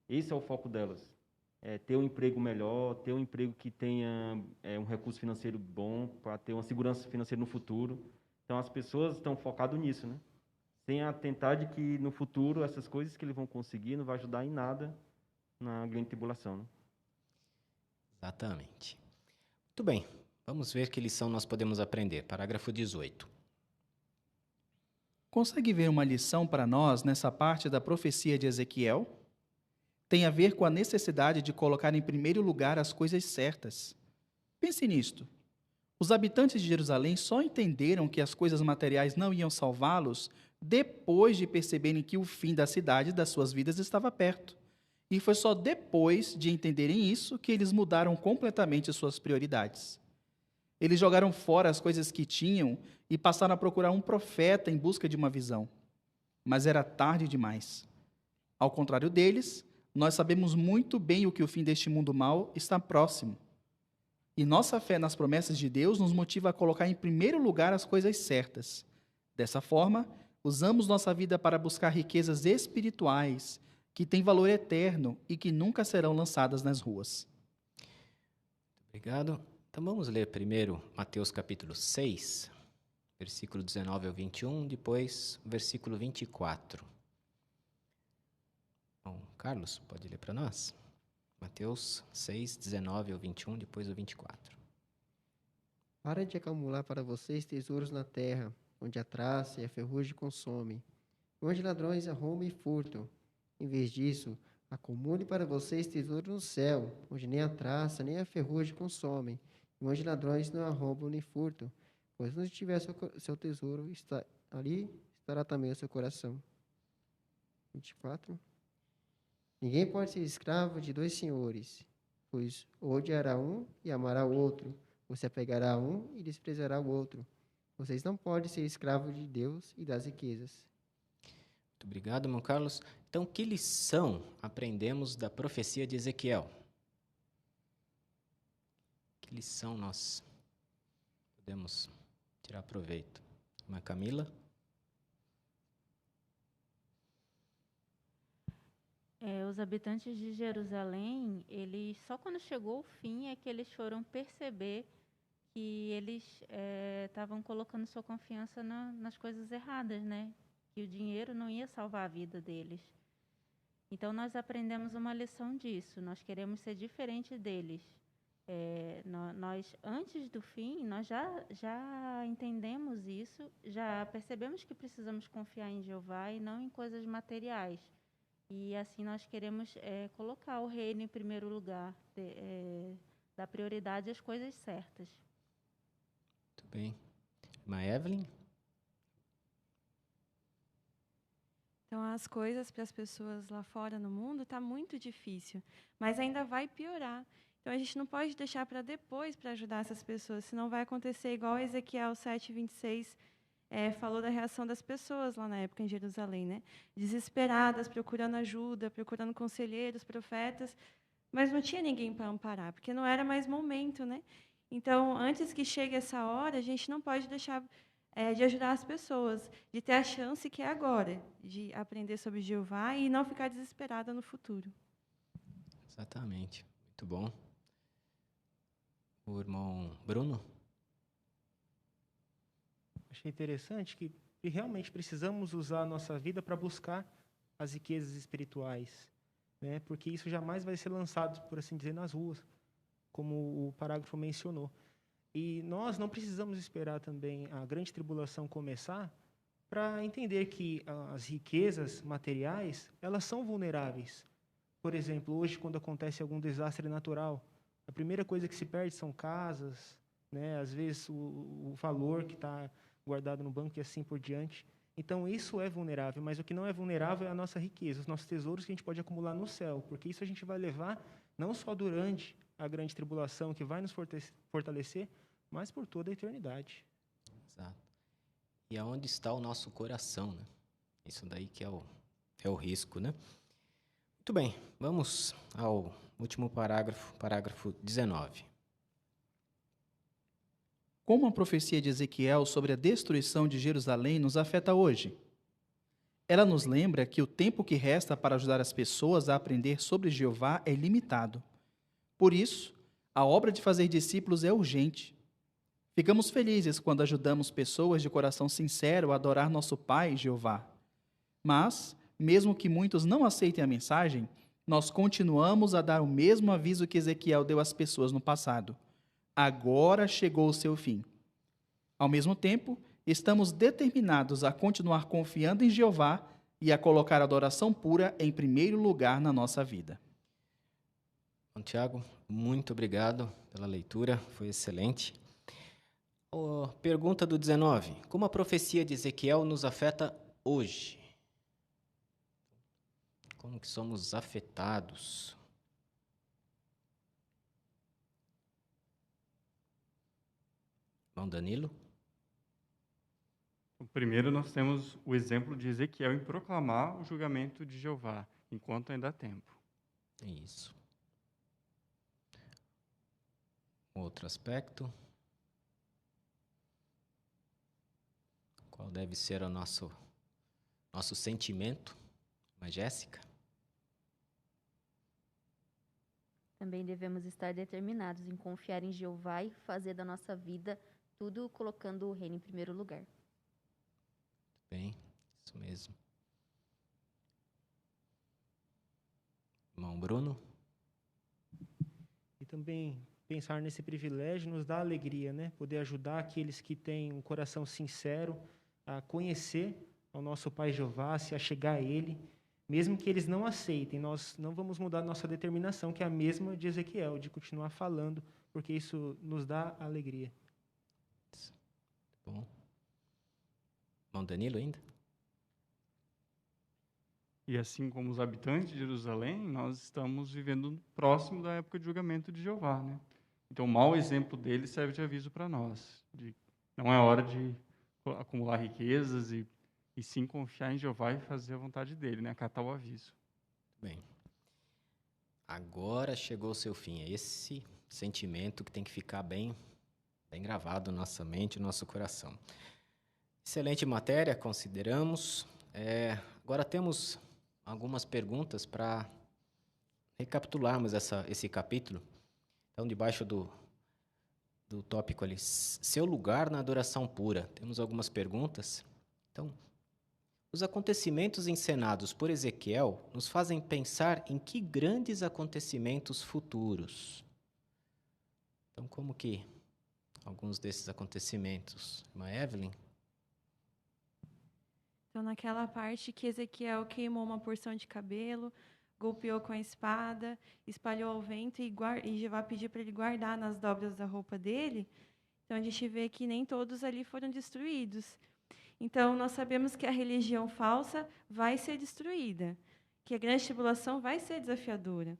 Esse é o foco delas. É ter um emprego melhor, ter um emprego que tenha um recurso financeiro bom, para ter uma segurança financeira no futuro. Então, as pessoas estão focadas nisso, né? Sem atentar de que, no futuro, essas coisas que eles vão conseguir não vai ajudar em nada na grande tribulação, né? Exatamente. Muito bem. Vamos ver que lição nós podemos aprender. Parágrafo 18. Consegue ver uma lição para nós nessa parte da profecia de Ezequiel? Tem a ver com a necessidade de colocar em primeiro lugar as coisas certas. Pense nisto. Os habitantes de Jerusalém só entenderam que as coisas materiais não iam salvá-los depois de perceberem que o fim da cidade e das suas vidas estava perto. E foi só depois de entenderem isso que eles mudaram completamente as suas prioridades. Eles jogaram fora as coisas que tinham e passaram a procurar um profeta em busca de uma visão. Mas era tarde demais. Ao contrário deles, nós sabemos muito bem que o fim deste mundo mau está próximo. E nossa fé nas promessas de Deus nos motiva a colocar em primeiro lugar as coisas certas. Dessa forma, usamos nossa vida para buscar riquezas espirituais que têm valor eterno e que nunca serão lançadas nas ruas. Obrigado. Então vamos ler primeiro Mateus capítulo 6, versículo 19 ao 21, depois o versículo 24. Bom, Carlos, pode ler para nós? Mateus 6, 19 ao 21, depois o 24. Para de acumular para vocês tesouros na terra, onde a traça e a ferrugem consomem, e onde ladrões arrombam e furtam. Em vez disso, acumule para vocês tesouros no céu, onde nem a traça nem a ferrugem consomem, e onde ladrões não arrombam nem furtam. Pois onde tiver seu tesouro, ali estará também o seu coração. 24. Ninguém pode ser escravo de dois senhores, pois ou odiará um e amará o outro, ou se apegará a um e desprezará o outro. Vocês não podem ser escravos de Deus e das riquezas. Muito obrigado, irmão Carlos. Então, que lição aprendemos da profecia de Ezequiel? Que lição nós podemos tirar proveito? Irmã Camila? Os habitantes de Jerusalém, eles só quando chegou o fim é que eles foram perceber que eles estavam colocando sua confiança nas coisas erradas, né? Que o dinheiro não ia salvar a vida deles. Então, nós aprendemos uma lição disso. Nós queremos ser diferente deles. Nós, antes do fim, nós já entendemos isso, já percebemos que precisamos confiar em Jeová e não em coisas materiais. E assim nós queremos colocar o reino em primeiro lugar, dar prioridade às coisas certas. Muito bem. Irmã Evelyn? Então, as coisas para as pessoas lá fora no mundo está muito difícil, mas ainda vai piorar. Então, a gente não pode deixar para depois para ajudar essas pessoas, senão vai acontecer igual Ezequiel 7:26 falou da reação das pessoas lá na época em Jerusalém, né? Desesperadas, procurando ajuda, procurando conselheiros, profetas, mas não tinha ninguém para amparar, porque não era mais momento, né? Então, antes que chegue essa hora, a gente não pode deixar de ajudar as pessoas, de ter a chance que é agora, de aprender sobre Jeová e não ficar desesperada no futuro. Exatamente. Muito bom. O irmão Bruno? Achei interessante que realmente precisamos usar a nossa vida para buscar as riquezas espirituais, né? Porque isso jamais vai ser lançado, por assim dizer, nas ruas, como o parágrafo mencionou. E nós não precisamos esperar também a grande tribulação começar para entender que as riquezas materiais, elas são vulneráveis. Por exemplo, hoje, quando acontece algum desastre natural, a primeira coisa que se perde são casas, né? Às vezes o valor que está guardado no banco e assim por diante. Então, isso é vulnerável, mas o que não é vulnerável é a nossa riqueza, os nossos tesouros que a gente pode acumular no céu, porque isso a gente vai levar não só durante a grande tribulação, que vai nos fortalecer, mas por toda a eternidade. Exato. E aonde está o nosso coração, né? Isso daí que é o risco, né? Muito bem, vamos ao último parágrafo, parágrafo 19. Como a profecia de Ezequiel sobre a destruição de Jerusalém nos afeta hoje? Ela nos lembra que o tempo que resta para ajudar as pessoas a aprender sobre Jeová é limitado. Por isso, a obra de fazer discípulos é urgente. Ficamos felizes quando ajudamos pessoas de coração sincero a adorar nosso Pai, Jeová. Mas, mesmo que muitos não aceitem a mensagem, nós continuamos a dar o mesmo aviso que Ezequiel deu às pessoas no passado. Agora chegou o seu fim. Ao mesmo tempo, estamos determinados a continuar confiando em Jeová e a colocar a adoração pura em primeiro lugar na nossa vida. Bom, Tiago, muito obrigado pela leitura, foi excelente. Pergunta do 19. Como a profecia de Ezequiel nos afeta hoje? Como que somos afetados? Irmão Danilo? Primeiro, nós temos o exemplo de Ezequiel em proclamar o julgamento de Jeová, enquanto ainda há tempo. Isso. Outro aspecto. Qual deve ser o nosso sentimento? Mas Jéssica? Também devemos estar determinados em confiar em Jeová e fazer da nossa vida tudo colocando o reino em primeiro lugar. Bem, isso mesmo. Irmão Bruno? E também pensar nesse privilégio nos dá alegria, né? Poder ajudar aqueles que têm um coração sincero a conhecer ao nosso Pai Jeová, se achegar a Ele, mesmo que eles não aceitem. Nós não vamos mudar nossa determinação, que é a mesma de Ezequiel, de continuar falando, porque isso nos dá alegria. Bom. Irmão Danilo ainda? E assim como os habitantes de Jerusalém, nós estamos vivendo próximo da época de julgamento de Jeová, né? Então, o mau exemplo dele serve de aviso para nós. Não é hora de acumular riquezas e sim confiar em Jeová e fazer a vontade dele, né? Acatar o aviso. Bem, agora chegou o seu fim. É esse sentimento que tem que ficar bem gravado na nossa mente e no nosso coração. Excelente matéria, consideramos. Agora temos algumas perguntas para recapitularmos esse capítulo. Então, debaixo do tópico ali, seu lugar na adoração pura. Temos algumas perguntas. Então, os acontecimentos encenados por Ezequiel nos fazem pensar em que grandes acontecimentos futuros. Então, como que alguns desses acontecimentos? Irmã Evelyn? Então, naquela parte que Ezequiel queimou uma porção de cabelo, golpeou com a espada, espalhou ao vento e Jeová pediu para ele guardar nas dobras da roupa dele. Então, a gente vê que nem todos ali foram destruídos. Então, nós sabemos que a religião falsa vai ser destruída, que a grande tribulação vai ser desafiadora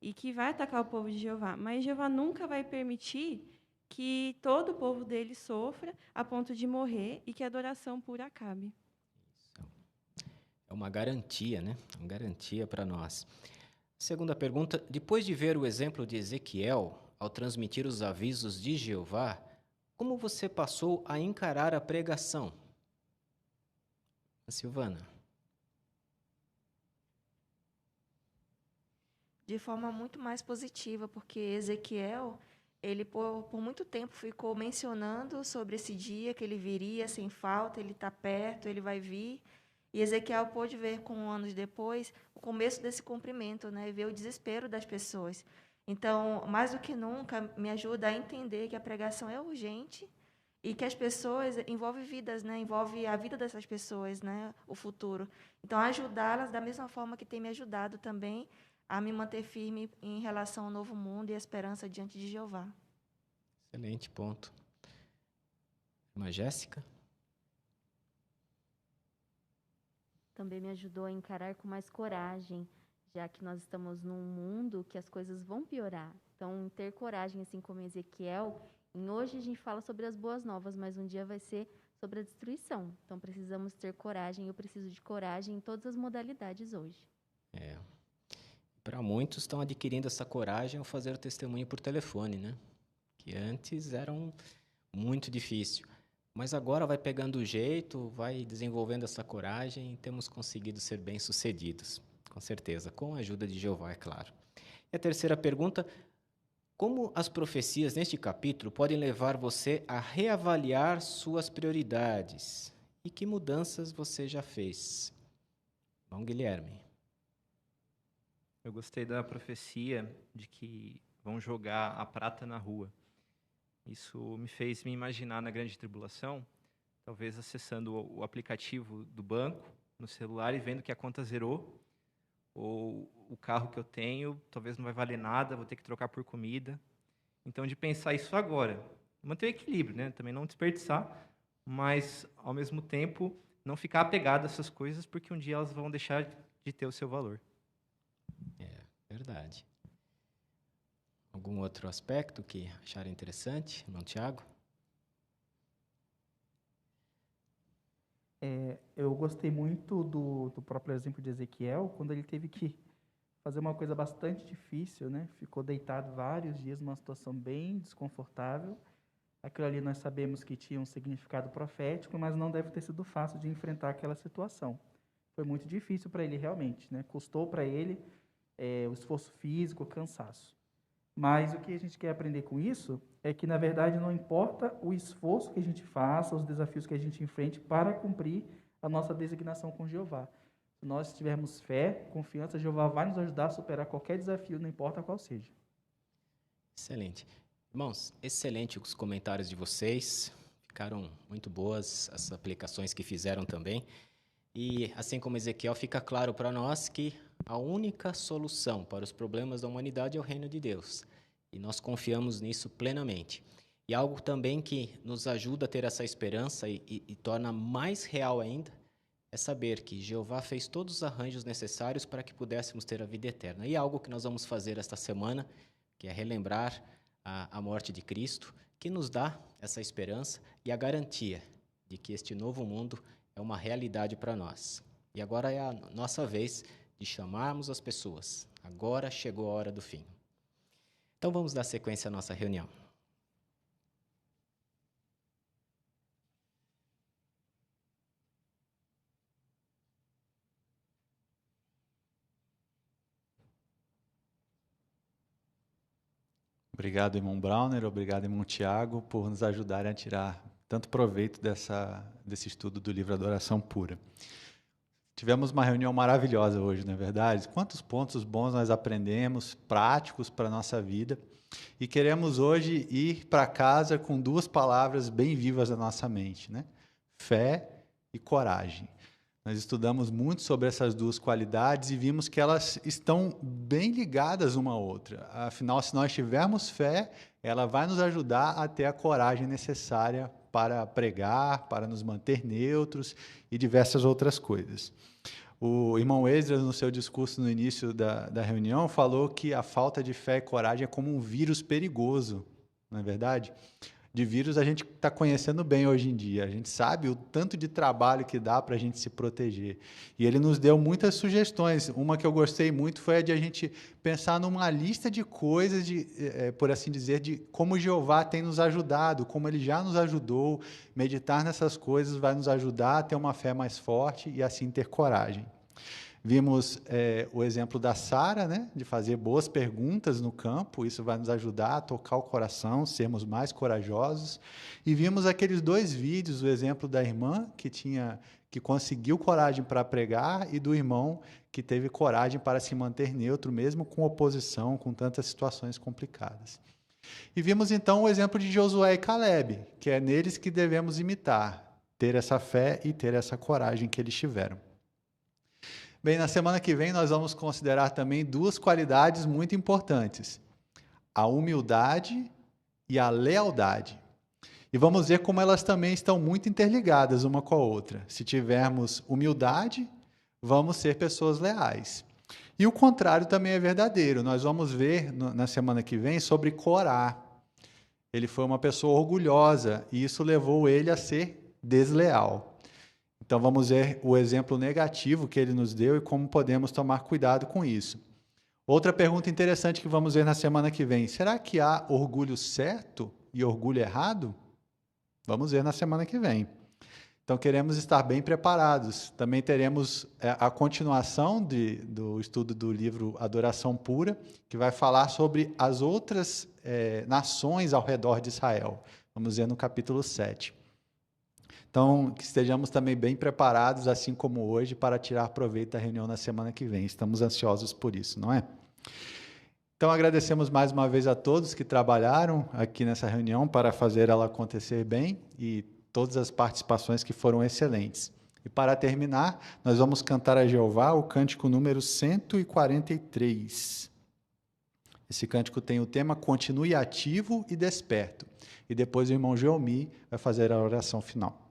e que vai atacar o povo de Jeová. Mas Jeová nunca vai permitir que todo o povo dele sofra a ponto de morrer e que a adoração pura acabe. É uma garantia, né? Uma garantia para nós. Segunda pergunta, depois de ver o exemplo de Ezequiel, ao transmitir os avisos de Jeová, como você passou a encarar a pregação? Silvana? De forma muito mais positiva, porque Ezequiel, ele por muito tempo ficou mencionando sobre esse dia que ele viria sem falta, ele está perto, ele vai vir. E Ezequiel pôde ver, com anos depois, o começo desse cumprimento, né? E ver o desespero das pessoas. Então, mais do que nunca, me ajuda a entender que a pregação é urgente e que as pessoas envolvem vidas, né? Envolve a vida dessas pessoas, né? O futuro. Então, ajudá-las da mesma forma que tem me ajudado também a me manter firme em relação ao novo mundo e a esperança diante de Jeová. Excelente ponto. Irmã Jéssica? Também me ajudou a encarar com mais coragem, já que nós estamos num mundo que as coisas vão piorar. Então, ter coragem, assim como Ezequiel, hoje a gente fala sobre as boas novas, mas um dia vai ser sobre a destruição. Então, precisamos ter coragem, eu preciso de coragem em todas as modalidades hoje. Para muitos estão adquirindo essa coragem ao fazer o testemunho por telefone, né? Que antes era muito difícil. Mas agora vai pegando o jeito, vai desenvolvendo essa coragem e temos conseguido ser bem-sucedidos, com certeza, com a ajuda de Jeová, é claro. E a terceira pergunta, como as profecias neste capítulo podem levar você a reavaliar suas prioridades? E que mudanças você já fez? Bom, Guilherme. Eu gostei da profecia de que vão jogar a prata na rua. Isso me fez me imaginar na grande tribulação, talvez acessando o aplicativo do banco no celular e vendo que a conta zerou, ou o carro que eu tenho talvez não vai valer nada, vou ter que trocar por comida. Então, de pensar isso agora, manter o equilíbrio, né? Também não desperdiçar, mas, ao mesmo tempo, não ficar apegado a essas coisas, porque um dia elas vão deixar de ter o seu valor. Verdade. Algum outro aspecto que acharam interessante, irmão Tiago? Eu gostei muito do próprio exemplo de Ezequiel, quando ele teve que fazer uma coisa bastante difícil, né? Ficou deitado vários dias numa situação bem desconfortável. Aquilo ali nós sabemos que tinha um significado profético, mas não deve ter sido fácil de enfrentar aquela situação. Foi muito difícil para ele realmente, né? Custou para ele o esforço físico, o cansaço. Mas o que a gente quer aprender com isso é que, na verdade, não importa o esforço que a gente faça, os desafios que a gente enfrente para cumprir a nossa designação com Jeová. Se nós tivermos fé, confiança, Jeová vai nos ajudar a superar qualquer desafio, não importa qual seja. Excelente. Irmãos, excelente os comentários de vocês. Ficaram muito boas as aplicações que fizeram também. E, assim como Ezequiel, fica claro para nós que a única solução para os problemas da humanidade é o reino de Deus. E nós confiamos nisso plenamente. E algo também que nos ajuda a ter essa esperança e torna mais real ainda é saber que Jeová fez todos os arranjos necessários para que pudéssemos ter a vida eterna. E algo que nós vamos fazer esta semana, que é relembrar a morte de Cristo, que nos dá essa esperança e a garantia de que este novo mundo é uma realidade para nós. E agora é a nossa vez de chamarmos as pessoas. Agora chegou a hora do fim. Então vamos dar sequência à nossa reunião. Obrigado, irmão Brauner, obrigado, irmão Tiago, por nos ajudarem a tirar tanto proveito desse estudo do livro Adoração Pura. Tivemos uma reunião maravilhosa hoje, não é verdade? Quantos pontos bons nós aprendemos, práticos para a nossa vida. E queremos hoje ir para casa com duas palavras bem vivas na nossa mente, né? Fé e coragem. Nós estudamos muito sobre essas duas qualidades e vimos que elas estão bem ligadas uma à outra. Afinal, se nós tivermos fé, ela vai nos ajudar a ter a coragem necessária para pregar, para nos manter neutros e diversas outras coisas. O irmão Esdras, no seu discurso no início da reunião, falou que a falta de fé e coragem é como um vírus perigoso, não é verdade? De vírus a gente está conhecendo bem hoje em dia. A gente sabe o tanto de trabalho que dá para a gente se proteger. E ele nos deu muitas sugestões. Uma que eu gostei muito foi a de a gente pensar numa lista de coisas, por assim dizer, de como Jeová tem nos ajudado, como ele já nos ajudou. Meditar nessas coisas vai nos ajudar a ter uma fé mais forte e assim ter coragem. Vimos o exemplo da Sara, né, de fazer boas perguntas no campo, isso vai nos ajudar a tocar o coração, sermos mais corajosos. E vimos aqueles dois vídeos, o exemplo da irmã que conseguiu coragem para pregar e do irmão que teve coragem para se manter neutro, mesmo com oposição, com tantas situações complicadas. E vimos então o exemplo de Josué e Calebe, que é neles que devemos imitar, ter essa fé e ter essa coragem que eles tiveram. Bem, na semana que vem nós vamos considerar também duas qualidades muito importantes: a humildade e a lealdade. E vamos ver como elas também estão muito interligadas uma com a outra. Se tivermos humildade, vamos ser pessoas leais. E o contrário também é verdadeiro. Nós vamos ver na semana que vem sobre Corá. Ele foi uma pessoa orgulhosa e isso levou ele a ser desleal. Então, vamos ver o exemplo negativo que ele nos deu e como podemos tomar cuidado com isso. Outra pergunta interessante que vamos ver na semana que vem: será que há orgulho certo e orgulho errado? Vamos ver na semana que vem. Então, queremos estar bem preparados. Também teremos a continuação do estudo do livro Adoração Pura, que vai falar sobre as outras nações ao redor de Israel. Vamos ver no capítulo 7. Então, que estejamos também bem preparados, assim como hoje, para tirar proveito da reunião na semana que vem. Estamos ansiosos por isso, não é? Então, agradecemos mais uma vez a todos que trabalharam aqui nessa reunião para fazer ela acontecer bem e todas as participações que foram excelentes. E para terminar, nós vamos cantar a Jeová o cântico número 143. Esse cântico tem o tema Continue ativo e desperto. E depois o irmão Geomi vai fazer a oração final.